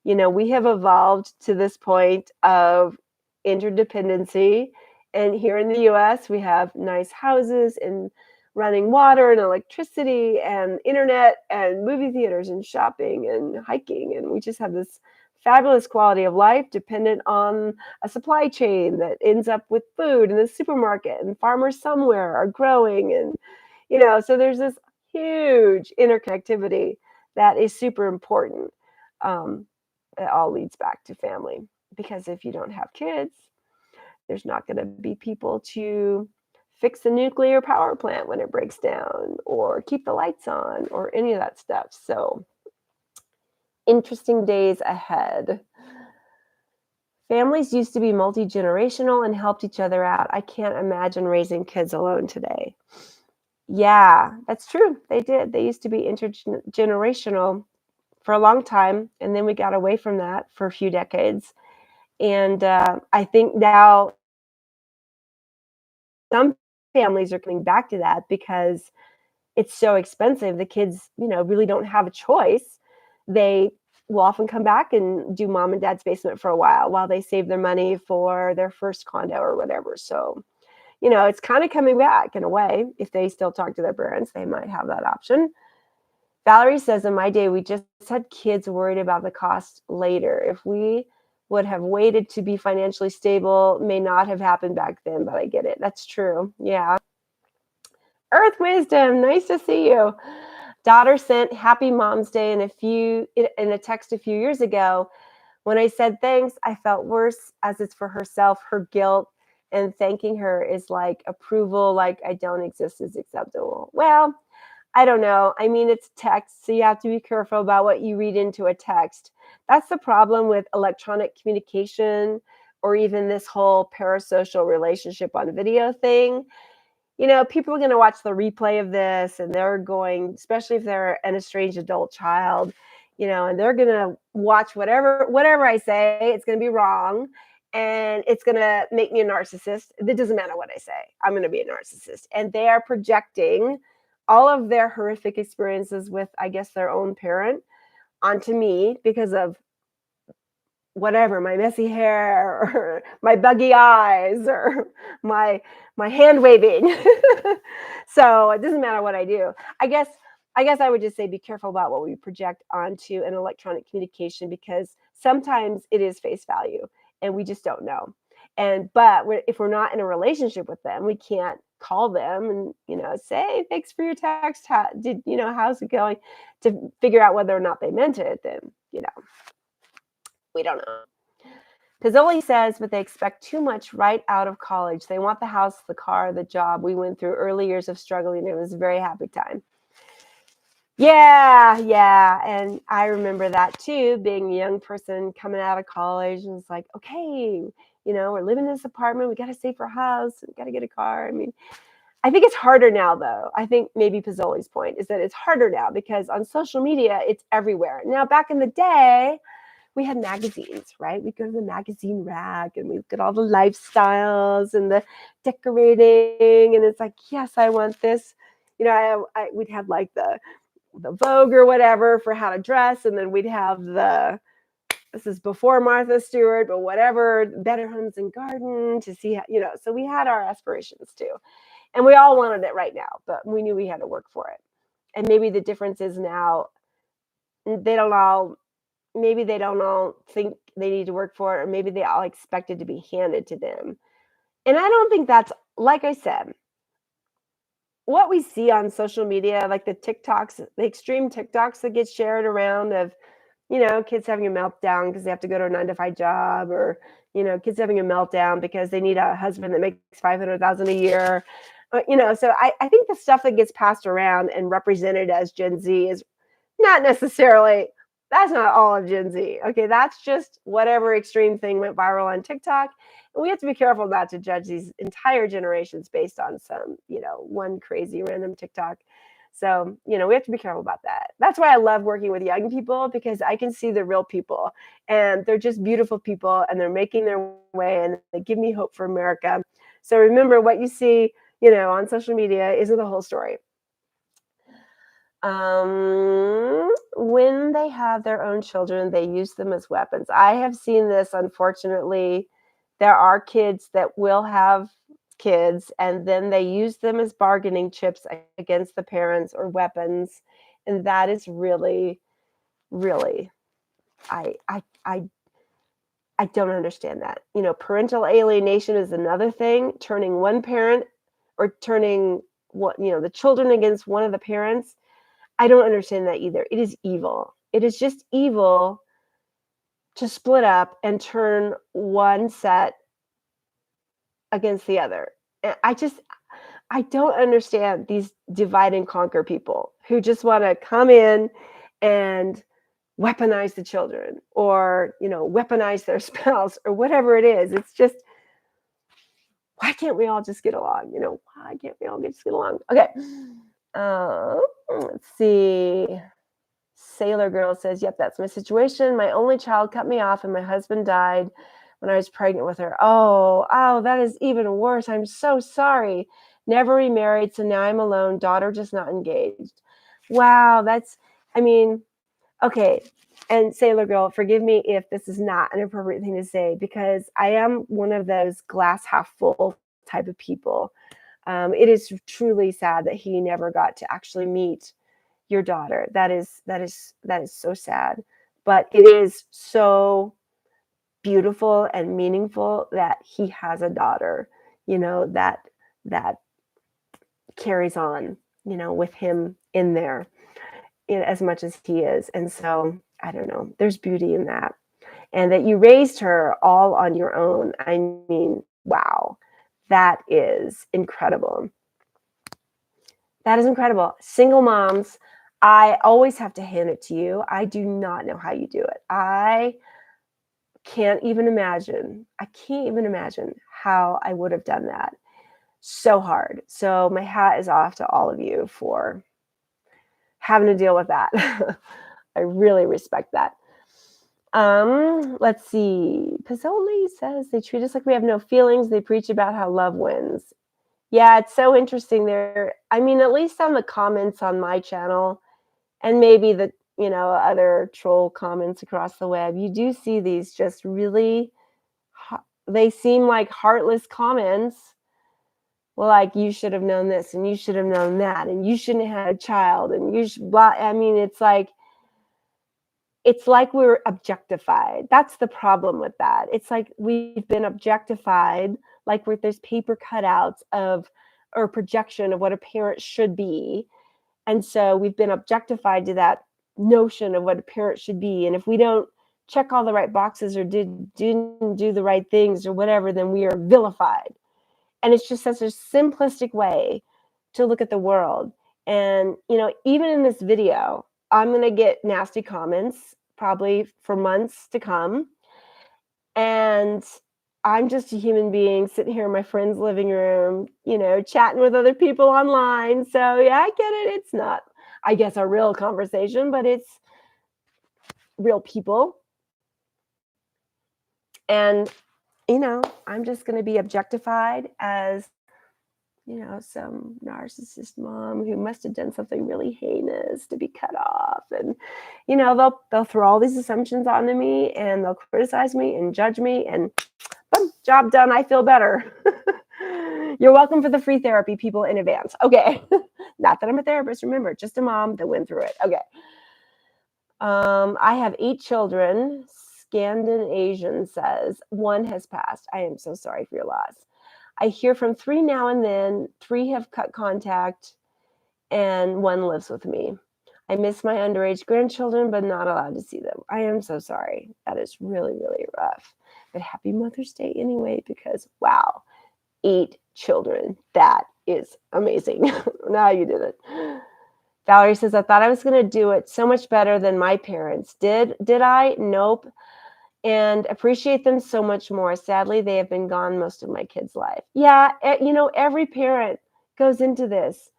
We have evolved to this point of interdependency. And here in the US, we have nice houses and running water and electricity and internet and movie theaters and shopping and hiking. And we just have this fabulous quality of life dependent on a supply chain that ends up with food in the supermarket, and farmers somewhere are growing. And, so there's this huge interconnectivity that is super important. It all leads back to family, because if you don't have kids, there's not going to be people to fix the nuclear power plant when it breaks down or keep the lights on or any of that stuff. So interesting days ahead. Families used to be multi-generational and helped each other out. I can't imagine raising kids alone today. Yeah, that's true. They did. They used to be intergenerational for a long time, and then we got away from that for a few decades. And I think now some families are coming back to that because it's so expensive. The kids, really don't have a choice. They will often come back and do mom and dad's basement for a while they save their money for their first condo or whatever. So, it's kind of coming back in a way. If they still talk to their parents, they might have that option. Valerie says, in my day, we just had kids worried about the cost later. If we would have waited to be financially stable, may not have happened back then, but I get it. That's true. Yeah. Earth Wisdom, nice to see you. Daughter sent Happy Mom's Day in a text a few years ago. When I said thanks, I felt worse, as it's for herself, her guilt, and thanking her is like approval, like I don't exist is acceptable. Well, I don't know. I mean, it's text, so you have to be careful about what you read into a text. That's the problem with electronic communication, or even this whole parasocial relationship on video thing. People are going to watch the replay of this, and they're going, especially if they're an estranged adult child, and they're going to watch whatever I say. It's going to be wrong, and it's going to make me a narcissist. It doesn't matter what I say. I'm going to be a narcissist. And they are projecting all of their horrific experiences with, I guess, their own parent onto me because of whatever, my messy hair or my buggy eyes or my hand waving. So it doesn't matter what I do. I guess I would just say be careful about what we project onto an electronic communication, because sometimes it is face value and we just don't know. But if we're not in a relationship with them, we can't call them and say, thanks for your text. How's it going, to figure out whether or not they meant it. Then we don't know. Pizzoli says, but they expect too much right out of college. They want the house, the car, the job. We went through early years of struggling. It was a very happy time. Yeah. And I remember that too, being a young person coming out of college, and it's like, okay, we're living in this apartment. We got to save for a house. We got to get a car. I mean, I think it's harder now, though. I think maybe Pizzoli's point is that it's harder now because on social media, it's everywhere. Now, back in the day, we had magazines, right? We'd go to the magazine rack and we'd get all the lifestyles and the decorating. And it's like, yes, I want this. You know, we'd have like the Vogue or whatever for how to dress. And then we'd have this is before Martha Stewart, but whatever, Better Homes and Garden to see how, you know, so we had our aspirations too. And we all wanted it right now, but we knew we had to work for it. And maybe the difference is now maybe they don't all think they need to work for it, or maybe they all expect it to be handed to them. And I don't think that's, like I said, what we see on social media, like the TikToks, the extreme TikToks that get shared around of, you know, kids having a meltdown because they have to go to a 9-to-5 job, or, you know, kids having a meltdown because they need a husband that makes $500,000 a year. You know, so I think the stuff that gets passed around and represented as Gen Z is not necessarily, that's not all of Gen Z. Okay, that's just whatever extreme thing went viral on TikTok. And we have to be careful not to judge these entire generations based on some, you know, one crazy random TikTok. So, you know, we have to be careful about that. That's why I love working with young people, because I can see the real people and they're just beautiful people and they're making their way and they give me hope for America. So remember, what you see, you know, on social media isn't the whole story. When they have their own children, they use them as weapons. I have seen this, unfortunately. There are kids that will have kids and then they use them as bargaining chips against the parents or weapons. And that is really, really, I don't understand that. You know, parental alienation is another thing. Turning one parent or turning the children against one of the parents. I don't understand that either. It is evil. It is just evil to split up and turn one set against the other. I don't understand these divide and conquer people who just want to come in and weaponize the children, or, you know, weaponize their spouse or whatever it is. It's just, why can't we all just get along? You know, why can't we all just get along? Okay. Let's see. Sailor Girl says, yep, that's my situation. My only child cut me off and my husband died when I was pregnant with her. Oh, that is even worse. I'm so sorry. Never remarried, so now I'm alone. Daughter just not engaged. Wow, okay. And Sailor Girl, forgive me if this is not an appropriate thing to say, because I am one of those glass half full type of people. It is truly sad that he never got to actually meet your daughter. That is so sad. But it is so beautiful and meaningful that he has a daughter, you know, that carries on, you know, with him in there, as much as he is. And so, I don't know, there's beauty in that. And that you raised her all on your own. I mean, wow, that is incredible. That is incredible. Single moms, I always have to hand it to you. I do not know how you do it. I can't even imagine. I can't even imagine how I would have done that. So hard. So my hat is off to all of you for having to deal with that. I really respect that. Let's see. Pizzoli says they treat us like we have no feelings. They preach about how love wins. Yeah, it's so interesting there. I mean, at least on the comments on my channel, and maybe the, you know, other troll comments across the web, you do see these just really, they seem like heartless comments. Well, like, you should have known this and you should have known that and you shouldn't have had a child and you should, blah. I mean, it's like we're objectified. That's the problem with that. It's like we've been objectified, like there's paper cutouts of, or projection of what a parent should be. And so we've been objectified to that notion of what a parent should be. And if we don't check all the right boxes or didn't do the right things or whatever, then we are vilified. And it's just such a simplistic way to look at the world. And, you know, even in this video, I'm going to get nasty comments probably for months to come. And I'm just a human being sitting here in my friend's living room, chatting with other people online. So yeah, I get it. It's not, I guess, a real conversation, but it's real people. And, I'm just going to be objectified as, some narcissist mom who must have done something really heinous to be cut off. And, they'll throw all these assumptions onto me, and they'll criticize me and judge me, and boom, job done. I feel better. You're welcome for the free therapy, people, in advance. Okay. Not that I'm a therapist, remember, just a mom that went through it. Okay. I have 8 children. Scandinavian says 1 has passed. I am so sorry for your loss. I hear from 3 now and then. 3 have cut contact, and 1 lives with me. I miss my underage grandchildren, but not allowed to see them. I am so sorry. That is really, really rough. But happy Mother's Day anyway, because wow, 8 children. That is amazing. Now you did it. Valerie says, I thought I was going to do it so much better than my parents. Did I? Nope. And appreciate them so much more. Sadly, they have been gone most of my kids' life. Yeah, every parent goes into this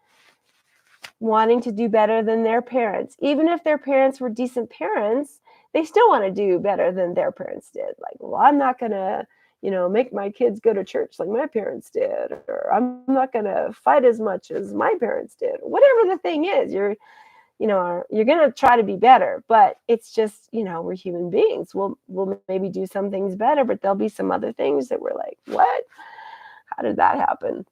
wanting to do better than their parents. Even if their parents were decent parents, they still want to do better than their parents did. Like, well, I'm not going to, make my kids go to church like my parents did, or I'm not going to fight as much as my parents did. Whatever the thing is, you're going to try to be better, but it's just, we're human beings. We'll maybe do some things better, but there'll be some other things that we're like, what? How did that happen?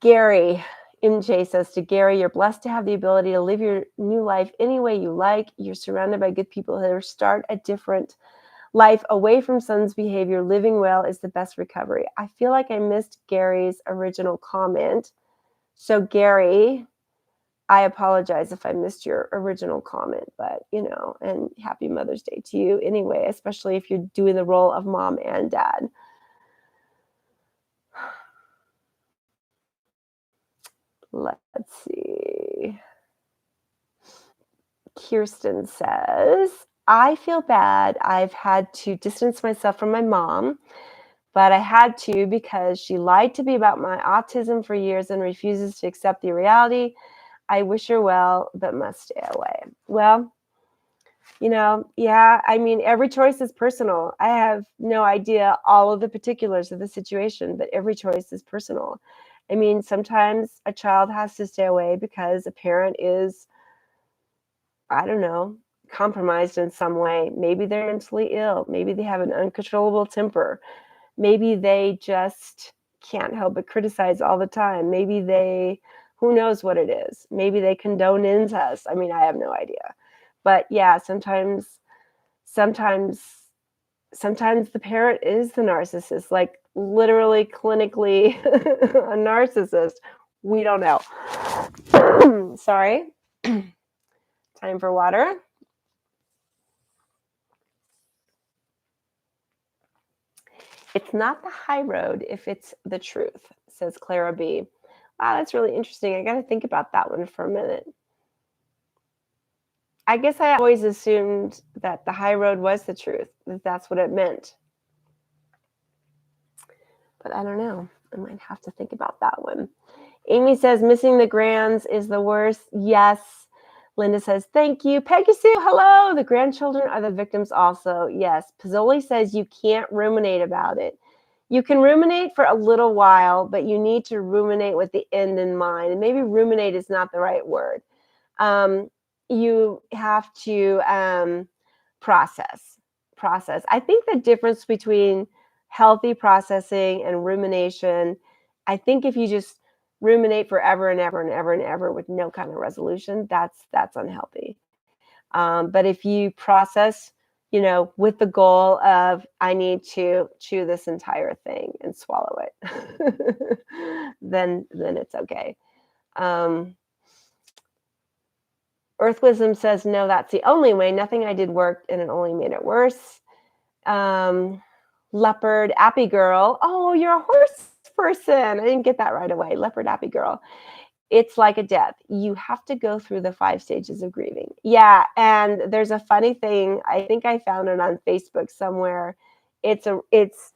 Gary MJ says to Gary, you're blessed to have the ability to live your new life any way you like. You're surrounded by good people who start a different life away from son's behavior. Living well is the best recovery. I feel like I missed Gary's original comment. So Gary, I apologize if I missed your original comment, but, and happy Mother's Day to you anyway, especially if you're doing the role of mom and dad. Let's see. Kirsten says, I feel bad. I've had to distance myself from my mom, but I had to because she lied to me about my autism for years and refuses to accept the reality. I wish her well, but must stay away. Well, yeah, I mean, every choice is personal. I have no idea all of the particulars of the situation, but every choice is personal. I mean, sometimes a child has to stay away because a parent is, I don't know, compromised in some way. Maybe they're mentally ill. Maybe they have an uncontrollable temper. Maybe they just can't help but criticize all the time. Maybe who knows what it is. Maybe they condone incest. I mean, I have no idea. But yeah, sometimes the parent is the narcissist, like literally clinically a narcissist. We don't know. Sorry. Time for water. It's not the high road if it's the truth, says Clara B. Wow, that's really interesting. I got to think about that one for a minute. I guess I always assumed that the high road was the truth, that that's what it meant. But I don't know. I might have to think about that one. Amy says, missing the grands is the worst. Yes. Linda says, thank you. Peggy Sue, hello. The grandchildren are the victims also. Yes. Pizzoli says you can't ruminate about it. You can ruminate for a little while, but you need to ruminate with the end in mind. And maybe ruminate is not the right word. You have to process. I think the difference between healthy processing and rumination, I think if you just ruminate forever and ever and ever and ever with no kind of resolution, that's unhealthy. But if you process, with the goal of, I need to chew this entire thing and swallow it, then it's okay. Earth Wisdom says, no, that's the only way. Nothing I did worked, and it only made it worse. Leopard Appy Girl. Oh, you're a horse person. I didn't get that right away. Leopard Appy Girl. It's like a death. You have to go through the 5 stages of grieving. Yeah, and there's a funny thing. I think I found it on Facebook somewhere. it's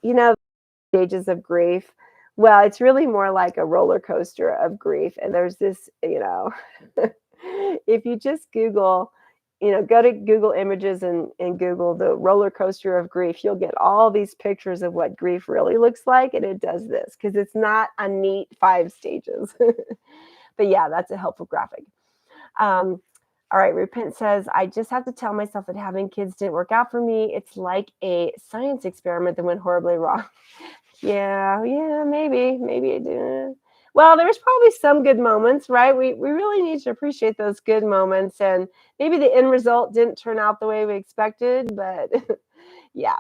stages of grief. Well, it's really more like a roller coaster of grief. And there's this, if you just Google, go to Google Images and Google the roller coaster of grief, you'll get all these pictures of what grief really looks like. And it does this because it's not a neat 5 stages. But yeah, that's a helpful graphic. All right, Repent says, I just have to tell myself that having kids didn't work out for me. It's like a science experiment that went horribly wrong. Yeah, maybe it did. Well, there's probably some good moments, right? We really need to appreciate those good moments, and maybe the end result didn't turn out the way we expected, but yeah.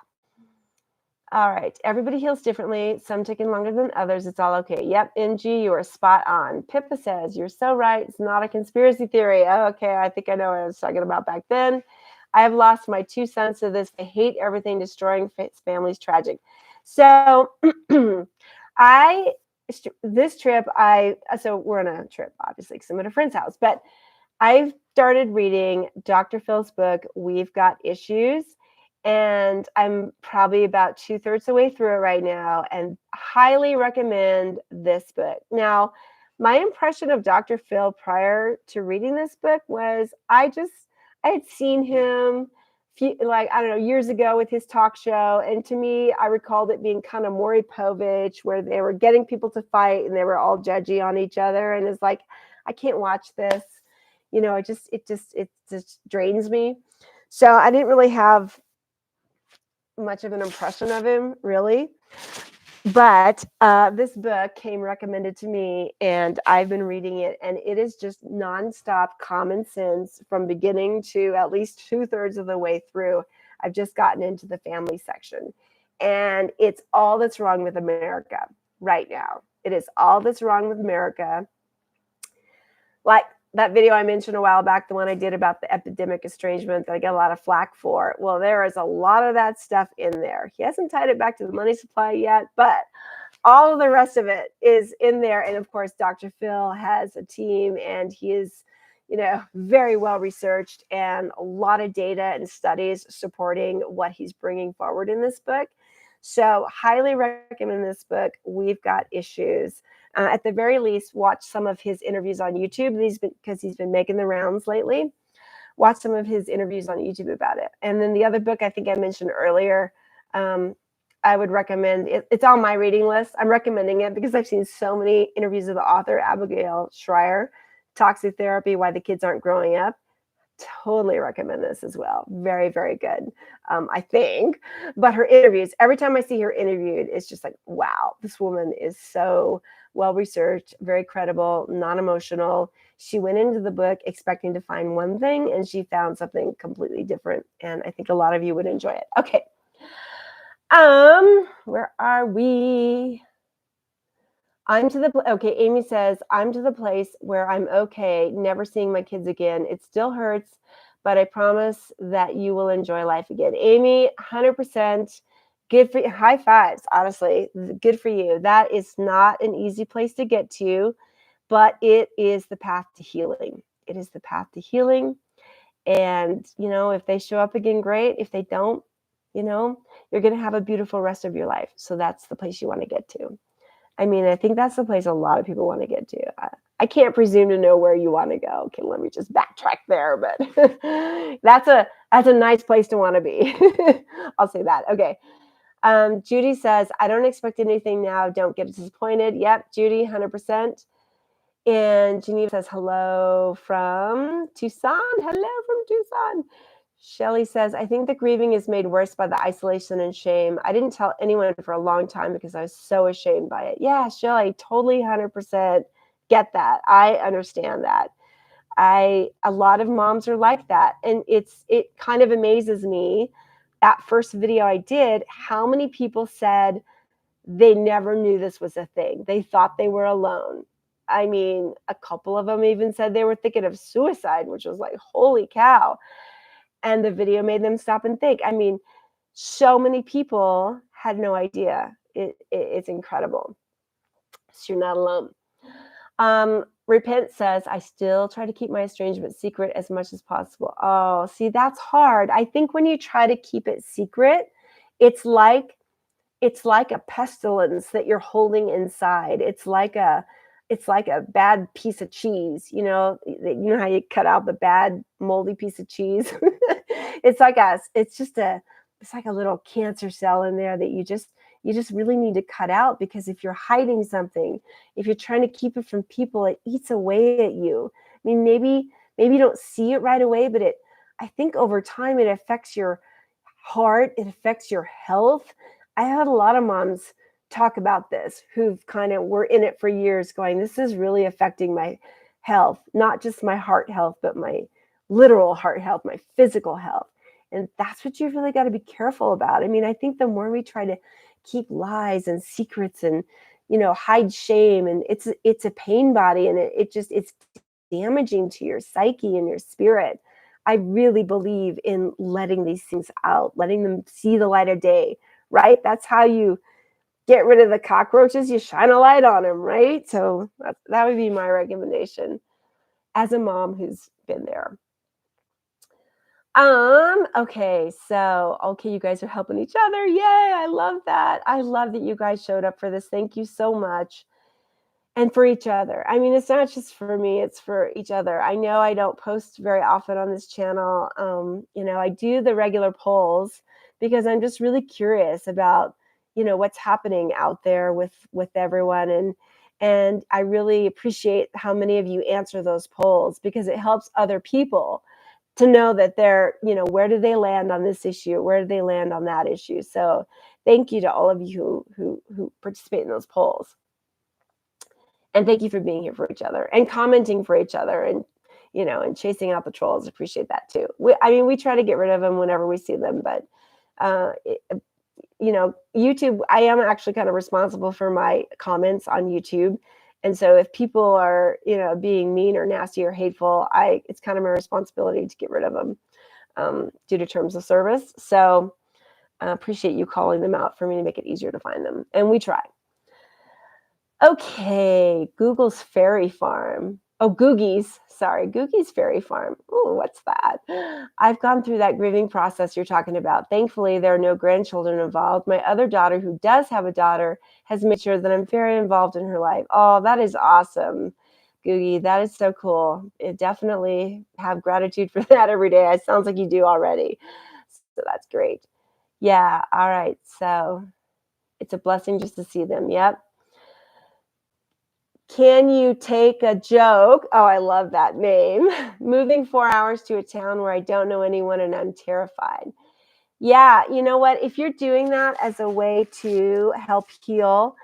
All right, everybody heals differently. Some taking longer than others. It's all okay. Yep, NG, you are spot on. Pippa says, you're so right. It's not a conspiracy theory. Oh, okay, I think I know what I was talking about back then. I have lost my 2 cents to this. I hate everything destroying families. Tragic. So this trip, so we're on a trip, obviously, because I'm at a friend's house, but I've started reading Dr. Phil's book, We've Got Issues, and I'm probably about 2/3 the way through it right now, and highly recommend this book. Now, my impression of Dr. Phil prior to reading this book was I had seen him years ago with his talk show, and to me, I recalled it being kind of Maury Povich, where they were getting people to fight and they were all judgy on each other, and it's like, I can't watch this. It just drains me. So I didn't really have much of an impression of him, really. But this book came recommended to me, and I've been reading it, and it is just nonstop common sense from beginning to at least 2/3 of the way through. I've just gotten into the family section, and it's all that's wrong with America right now. It is all that's wrong with America. Like that video I mentioned a while back, the one I did about the epidemic estrangement that I get a lot of flack for. Well, there is a lot of that stuff in there. He hasn't tied it back to the money supply yet, but all of the rest of it is in there. And of course, Dr. Phil has a team, and he is, very well researched, and a lot of data and studies supporting what he's bringing forward in this book. So highly recommend this book. We've Got Issues. At the very least, watch some of his interviews on YouTube because he's been making the rounds lately. Watch some of his interviews on YouTube about it. And then the other book I think I mentioned earlier, I would recommend it. It's on my reading list. I'm recommending it because I've seen so many interviews of the author, Abigail Schreier, Toxic Therapy, Why the Kids Aren't Growing Up. Totally recommend this as well. Very, very good, I think. But her interviews, every time I see her interviewed, it's just like, wow, this woman is so well-researched, very credible, non-emotional. She went into the book expecting to find one thing, and she found something completely different. And I think a lot of you would enjoy it. Okay. Where are we? Okay, Amy says, I'm to the place where I'm okay, never seeing my kids again. It still hurts, but I promise that you will enjoy life again. Amy, 100%. Good for you. High fives, honestly. Good for you. That is not an easy place to get to, but it is the path to healing. It is the path to healing. And, if they show up again, great. If they don't, you're going to have a beautiful rest of your life. So that's the place you want to get to. I mean, I think that's the place a lot of people want to get to. I can't presume to know where you want to go. Okay, let me just backtrack there, but that's a nice place to want to be. I'll say that. Okay. Judy says, I don't expect anything now. Don't get disappointed. Yep, Judy, 100%. And Geneva says, hello from Tucson. Hello from Tucson. Shelly says, I think the grieving is made worse by the isolation and shame. I didn't tell anyone for a long time because I was so ashamed by it. Yeah, Shelly, totally 100% get that. I understand that. A lot of moms are like that. And it kind of amazes me, that first video I did, how many people said they never knew this was a thing. They thought they were alone. I mean, a couple of them even said they were thinking of suicide, which was like, holy cow. And the video made them stop and think. I mean, so many people had no idea. It's incredible. So you're not alone. Repent says, I still try to keep my estrangement secret as much as possible. Oh, see, that's hard. I think when you try to keep it secret, It's like a pestilence that you're holding inside. It's like a bad piece of cheese, you know how you cut out the bad moldy piece of cheese. It's like a little cancer cell in there that you just really need to cut out, because if you're hiding something, if you're trying to keep it from people, it eats away at you. I mean, maybe you don't see it right away, but I think over time it affects your heart, it affects your health. I had a lot of moms talk about this who've kind of were in it for years going, this is really affecting my health, not just my heart health, but my literal heart health, my physical health. And that's what you've really got to be careful about. I mean, I think the more we try to keep lies and secrets and, hide shame, and it's a pain body, and it's damaging to your psyche and your spirit. I really believe in letting these things out, letting them see the light of day, right? That's how you get rid of the cockroaches. You shine a light on them, right? So that would be my recommendation as a mom who's been there. Okay, you guys are helping each other. Yay, I love that. I love that you guys showed up for this. Thank you so much. And for each other. I mean, it's not just for me, it's for each other. I know I don't post very often on this channel. I do the regular polls because I'm just really curious about, what's happening out there with everyone. And I really appreciate how many of you answer those polls, because it helps other people to know that they're, where do they land on this issue? Where do they land on that issue? So thank you to all of you who participate in those polls. And thank you for being here for each other and commenting for each other, and and chasing out the trolls. Appreciate that too. We try to get rid of them whenever we see them, but YouTube, I am actually kind of responsible for my comments on YouTube. And so if people are, being mean or nasty or hateful, it's kind of my responsibility to get rid of them due to terms of service. So I appreciate you calling them out for me to make it easier to find them. And we try. Okay, Google's Fairy Farm. Oh, Googie's Fairy Farm. Oh, what's that? I've gone through that grieving process you're talking about. Thankfully, there are no grandchildren involved. My other daughter, who does have a daughter, has made sure that I'm very involved in her life. Oh, that is awesome, Googie. That is so cool. It definitely have gratitude for that every day. It sounds like you do already. So that's great. Yeah, all right. So it's a blessing just to see them. Yep. Can you take a joke? Oh, I love that name. Moving 4 hours to a town where I don't know anyone and I'm terrified. Yeah, you know what? If you're doing that as a way to help heal,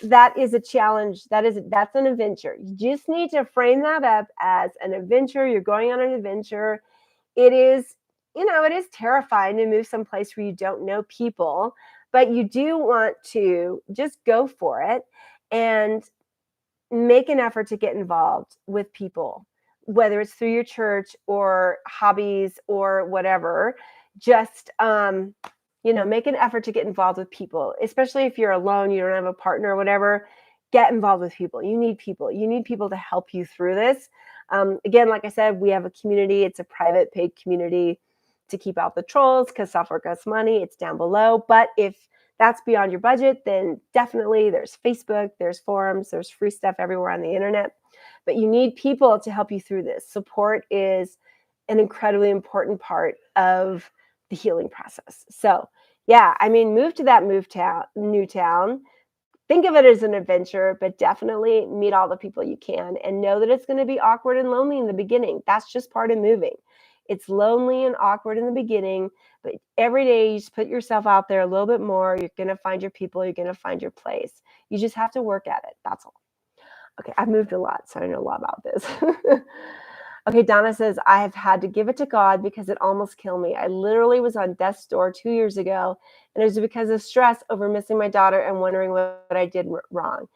that is a challenge. That's an adventure. You just need to frame that up as an adventure. You're going on an adventure. It is, it is terrifying to move someplace where you don't know people, but you do want to just go for it and make an effort to get involved with people, whether it's through your church or hobbies or whatever. Just make an effort to get involved with people, especially if you're alone, you don't have a partner or whatever. Get involved with people. You need people to help you through this. Again, like I said, we have a community. It's a private paid community to keep out the trolls, because software costs money. It's down below. But if that's beyond your budget, then definitely there's Facebook, there's forums, there's free stuff everywhere on the internet. But you need people to help you through this. Support is an incredibly important part of the healing process. So yeah, move to that new town. Think of it as an adventure, but definitely meet all the people you can, and know that it's going to be awkward and lonely in the beginning. That's just part of moving. It's lonely and awkward in the beginning, but every day you just put yourself out there a little bit more. You're going to find your people. You're going to find your place. You just have to work at it. That's all. Okay, I've moved a lot, so I know a lot about this. Okay, Donna says, I have had to give it to God because it almost killed me. I literally was on death's door 2 years ago, and it was because of stress over missing my daughter and wondering what I did wrong.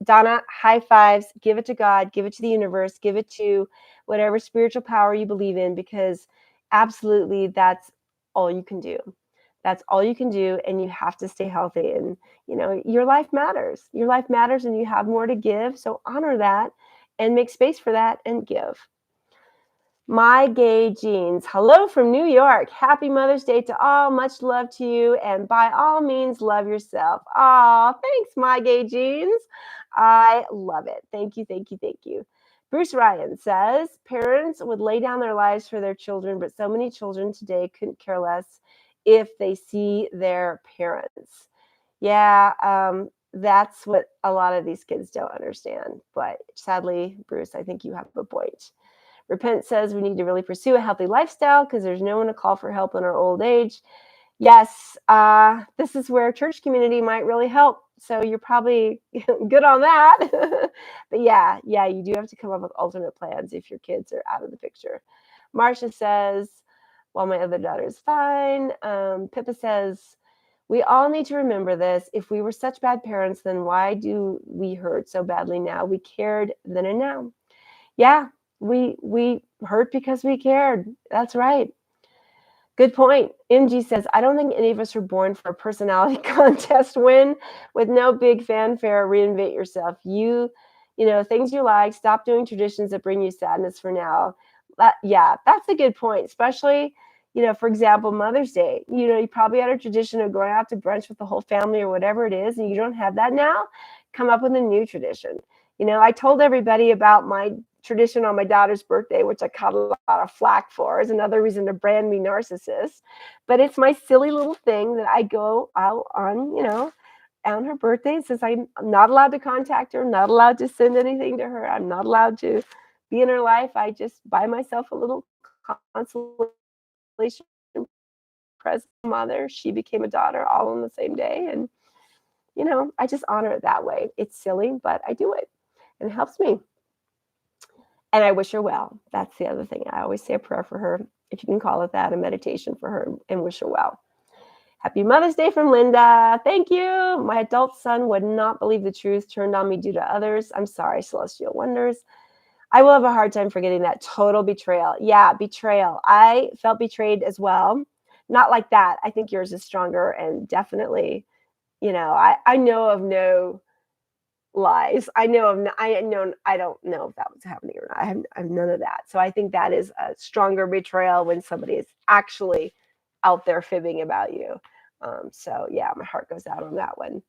Donna, high fives. Give it to God. Give it to the universe. Give it to whatever spiritual power you believe in, because absolutely that's all you can do. That's all you can do, and you have to stay healthy. And, your life matters. Your life matters, and you have more to give. So honor that and make space for that and give. My gay jeans. Hello from New York. Happy Mother's Day to all. Much love to you. And by all means, love yourself. Aw, thanks, my gay jeans. I love it. Thank you, thank you, thank you. Bruce Ryan says, parents would lay down their lives for their children, but so many children today couldn't care less if they see their parents. Yeah, that's what a lot of these kids don't understand. But sadly, Bruce, I think you have a point. Repent says we need to really pursue a healthy lifestyle because there's no one to call for help in our old age. Yes, this is where church community might really help. So you're probably good on that. But yeah, you do have to come up with alternate plans if your kids are out of the picture. Marcia says, well, my other daughter's fine. Pippa says, we all need to remember this. If we were such bad parents, then why do we hurt so badly now? We cared then and now. Yeah, we hurt because we cared. That's right. Good point. MG says, I don't think any of us were born for a personality contest win with no big fanfare. Reinvent yourself. You know, things you like. Stop doing traditions that bring you sadness for now. Yeah, that's a good point. Especially, you know, for example, Mother's Day. You know, you probably had a tradition of going out to brunch with the whole family or whatever it is, and you don't have that now. Come up with a new tradition. You know, I told everybody about my tradition on my daughter's birthday, which I caught a lot of flack for, is another reason to brand me narcissist. But it's my silly little thing that I go out on, you know, on her birthday. Since I'm not allowed to contact her, not allowed to send anything to her, I'm not allowed to be in her life. I just buy myself a little consolation present. Mother, she became a daughter all on the same day. And, you know, I just honor it that way. It's silly, but I do it and it helps me. And I wish her well. That's the other thing. I always say a prayer for her, if you can call it that, a meditation for her, and wish her well. Happy Mother's Day from Linda. Thank you. My adult son would not believe the truth turned on me due to others. I'm sorry, Celestial Wonders. I will have a hard time forgetting that total betrayal. Yeah, betrayal. I felt betrayed as well. Not like that. I think yours is stronger, and definitely, you know, I know of no lies. I don't know if that was happening or not. I have none of that. So I think that is a stronger betrayal when somebody is actually out there fibbing about you. So yeah, my heart goes out on that one.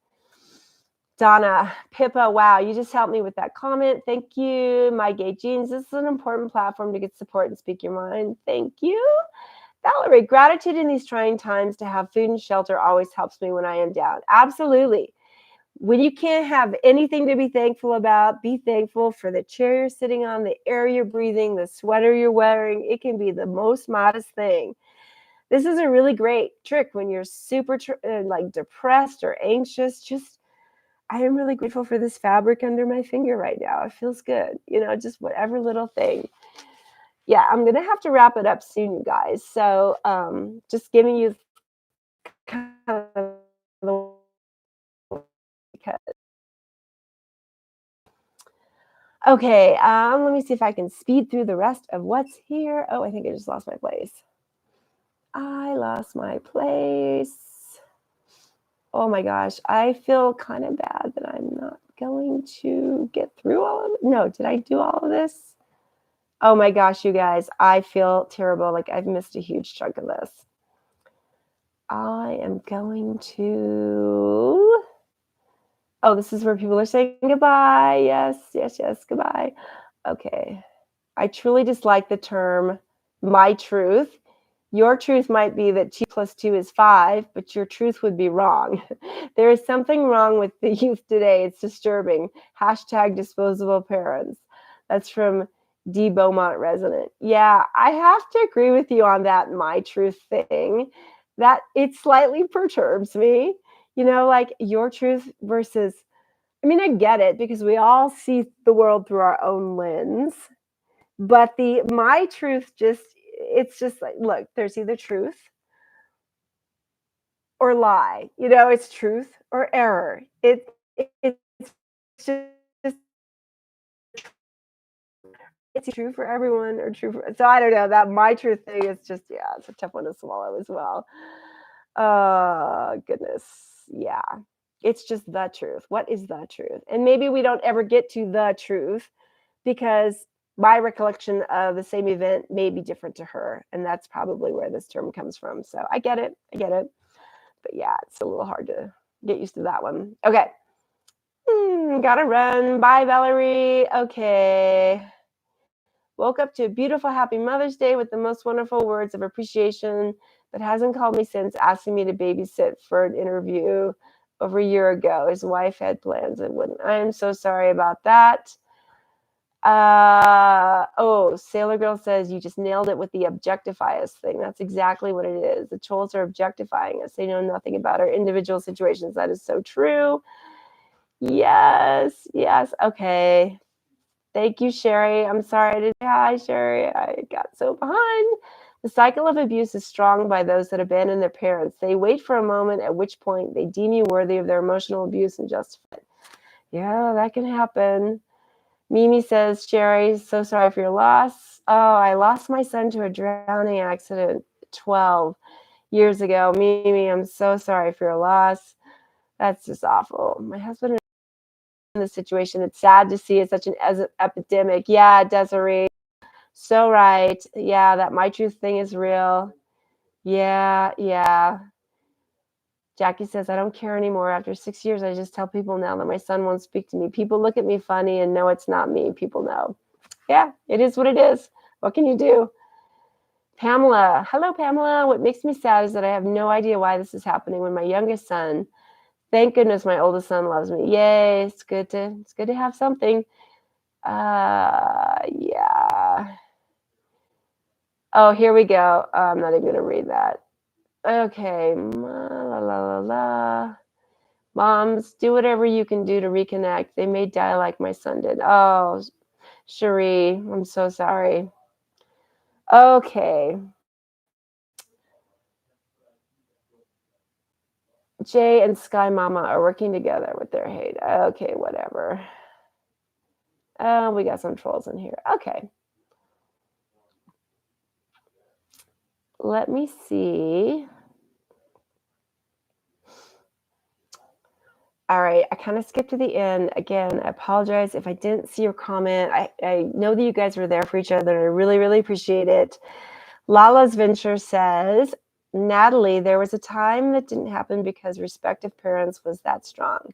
Donna, Pippa, wow, you just helped me with that comment. Thank you. My Gay Jeans, this is an important platform to get support and speak your mind. Thank you. Valerie, gratitude in these trying times to have food and shelter always helps me when I am down. Absolutely. When you can't have anything to be thankful about, be thankful for the chair you're sitting on, the air you're breathing, the sweater you're wearing. It can be the most modest thing. This is a really great trick when you're super like depressed or anxious. Just, I am really grateful for this fabric under my finger right now. It feels good. You know, just whatever little thing. Yeah, I'm going to have to wrap it up soon, you guys. So just giving you kind of the because okay, let me see if I can speed through the rest of what's here. Oh, I think I just lost my place. I lost my place. Oh my gosh, I feel kind of bad that I'm not going to get through all of it. No, did I do all of this? Oh my gosh, you guys, I feel terrible. Like I've missed a huge chunk of this. I am going to... Oh, this is where people are saying goodbye. Yes, goodbye. Okay. I truly dislike the term my truth. Your truth might be that 2 + 2 is 5, but your truth would be wrong. There is something wrong with the youth today. It's disturbing. #disposable parents. That's from D. Beaumont Resident. Yeah, I have to agree with you on that my truth thing. That it slightly perturbs me. You know, like your truth versus, I mean, I get it because we all see the world through our own lens. But my truth it's just like, look, there's either truth or lie. You know, it's truth or error. It's just it's true for everyone or true for, so I don't know, that my truth thing is just, yeah, it's a tough one to swallow as well. Goodness. Yeah. It's just the truth. What is the truth? And maybe we don't ever get to the truth because my recollection of the same event may be different to her, and that's probably where this term comes from. So I get it. But yeah, it's a little hard to get used to that one. Okay. Gotta run. Bye, Valerie. Okay. Woke up to a beautiful, happy Mother's Day with the most wonderful words of appreciation, but hasn't called me since, asking me to babysit for an interview over a year ago. His wife had plans and wouldn't. I am so sorry about that. Sailor Girl says you just nailed it with the objectify us thing. That's exactly what it is. The trolls are objectifying us. They know nothing about our individual situations. That is so true. Yes. Okay. Thank you, Sherry. I'm sorry I didn't. Hi, Sherry. I got so behind. The cycle of abuse is strong by those that abandon their parents. They wait for a moment at which point they deem you worthy of their emotional abuse and justify it. Yeah, that can happen. Mimi says, Sherry, so sorry for your loss. Oh, I lost my son to a drowning accident 12 years ago. Mimi, I'm so sorry for your loss. That's just awful. My husband in this situation. It's sad to see it's such an epidemic. Yeah, Desiree. So right. Yeah, that my truth thing is real. Yeah. Jackie says, I don't care anymore. After 6 years, I just tell people now that my son won't speak to me. People look at me funny and know it's not me. People know. Yeah, it is what it is. What can you do? Pamela. Hello, Pamela. What makes me sad is that I have no idea why this is happening when my youngest son, thank goodness my oldest son loves me. Yay, it's good to have something. Yeah. Oh, here we go. I'm not even going to read that. Okay. Moms, do whatever you can do to reconnect. They may die like my son did. Oh, Cherie, I'm so sorry. Okay. Jay and Sky Mama are working together with their hate. Okay, whatever. Oh, we got some trolls in here. Okay. Let me see. All right, I kind of skipped to the end. Again, I apologize if I didn't see your comment. I know that you guys were there for each other. I really, really appreciate it. Lala's Venture says, Natalie, there was a time that didn't happen because respect of parents was that strong.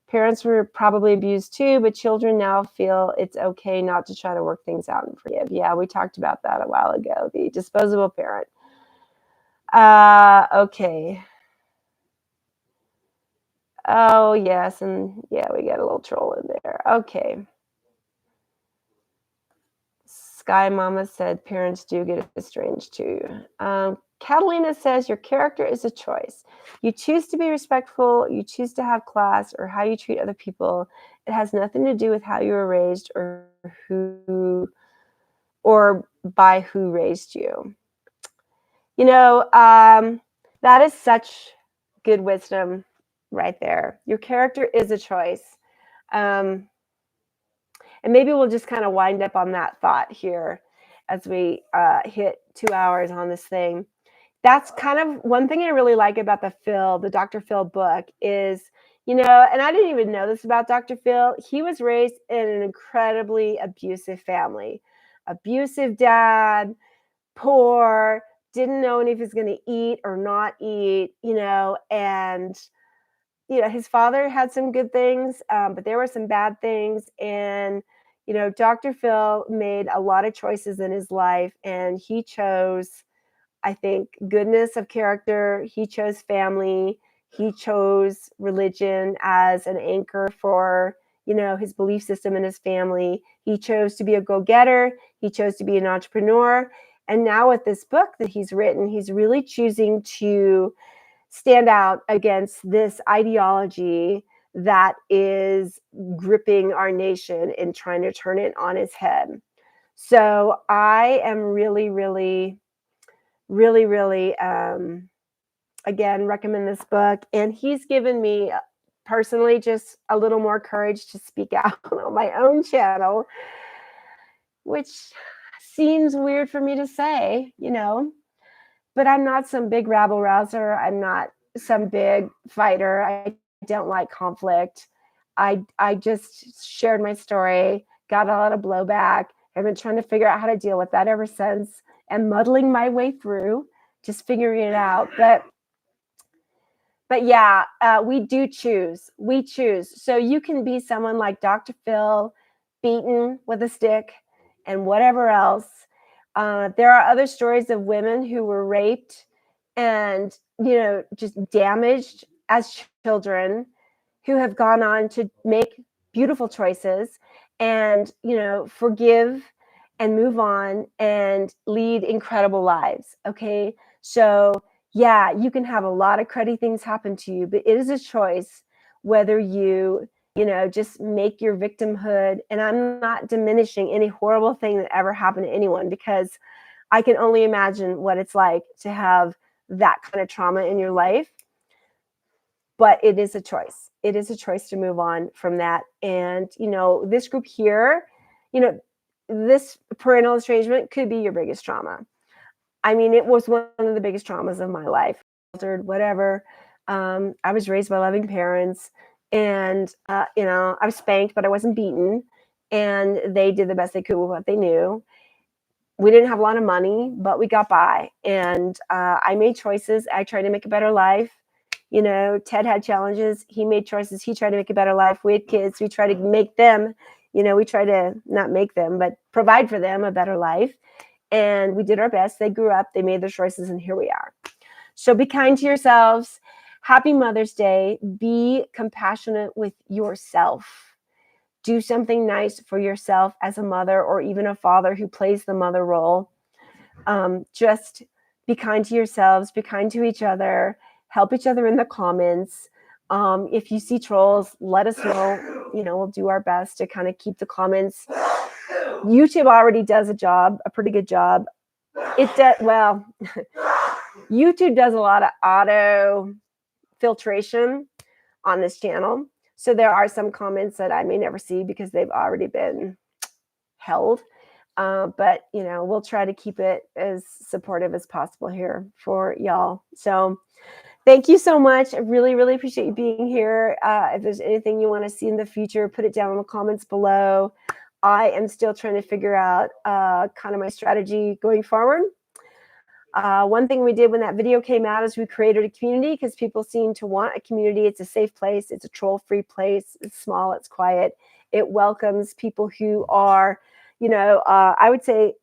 Parents were probably abused too, but children now feel it's okay not to try to work things out and forgive. Yeah, we talked about that a while ago, the disposable parent. Okay. Oh, yes, and yeah, we got a little troll in there. Okay. Sky Mama said parents do get estranged too. Catalina says your character is a choice. You choose to be respectful, you choose to have class, or how you treat other people. It has nothing to do with how you were raised or by who raised you. You know, that is such good wisdom right there. Your character is a choice. And maybe we'll just kind of wind up on that thought here as we hit 2 hours on this thing. That's kind of one thing I really like about the Dr. Phil book is, and I didn't even know this about Dr. Phil. He was raised in an incredibly abusive family. Abusive dad, poor, didn't know if he was going to eat or not eat, and his father had some good things, but there were some bad things. And, Dr. Phil made a lot of choices in his life, and he chose, I think, goodness of character. He chose family. He chose religion as an anchor for, his belief system and his family. He chose to be a go-getter. He chose to be an entrepreneur. And now with this book that he's written, he's really choosing to stand out against this ideology that is gripping our nation and trying to turn it on its head. So I am really, really, really, really, again, recommend this book. And he's given me personally just a little more courage to speak out on my own channel, which seems weird for me to say, but I'm not some big rabble rouser. I'm not some big fighter. I don't like conflict. I just shared my story, got a lot of blowback, I've been trying to figure out how to deal with that ever since, and muddling my way through, just figuring it out. But yeah, we do choose. We choose. So you can be someone like Dr. Phil, beaten with a stick and whatever else. There are other stories of women who were raped and, just damaged as children, who have gone on to make beautiful choices and, forgive and move on and lead incredible lives. Okay. So yeah, you can have a lot of cruddy things happen to you, but it is a choice whether you, just make your victimhood. And I'm not diminishing any horrible thing that ever happened to anyone, because I can only imagine what it's like to have that kind of trauma in your life. But it is a choice. It is a choice to move on from that. And, this group here, this parental estrangement could be your biggest trauma. I mean, it was one of the biggest traumas of my life. Whatever. I was raised by loving parents, and I was spanked, but I wasn't beaten, and they did the best they could with what they knew. We didn't have a lot of money, but we got by, and I made choices. I tried to make a better life. Ted had challenges. He made choices. He tried to make a better life. We had kids. We tried to make them, we try to not make them, but provide for them a better life. And we did our best. They grew up, they made their choices, and here we are. So be kind to yourselves. Happy Mother's Day. Be compassionate with yourself. Do something nice for yourself as a mother, or even a father who plays the mother role. Just be kind to yourselves. Be kind to each other. Help each other in the comments. If you see trolls, let us know. We'll do our best to kind of keep the comments. YouTube already does a pretty good job. Well, YouTube does a lot of auto filtration on this channel. So there are some comments that I may never see because they've already been held. But, we'll try to keep it as supportive as possible here for y'all. So thank you so much. I really, really appreciate you being here. If there's anything you want to see in the future, put it down in the comments below. I am still trying to figure out kind of my strategy going forward. One thing we did when that video came out is we created a community, because people seem to want a community. It's a safe place. It's a troll-free place. It's small. It's quiet. It welcomes people who are, I would say,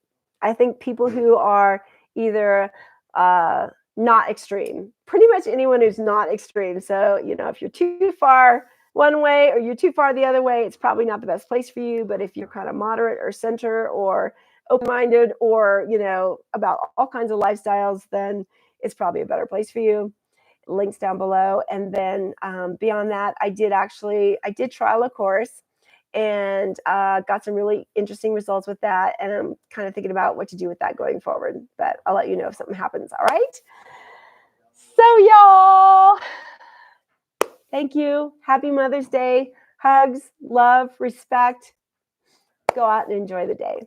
I think people who are either not extreme. Pretty much anyone who's not extreme. So, if you're too far one way or you're too far the other way, it's probably not the best place for you. But if you're kind of moderate or center or open-minded, or about all kinds of lifestyles, then it's probably a better place for you. Links down below. And then beyond that, I did trial a course, and got some really interesting results with that, and I'm kind of thinking about what to do with that going forward. But I'll let you know if something happens. All right, so y'all, thank you. Happy Mother's Day. Hugs, love, respect. Go out and enjoy the day.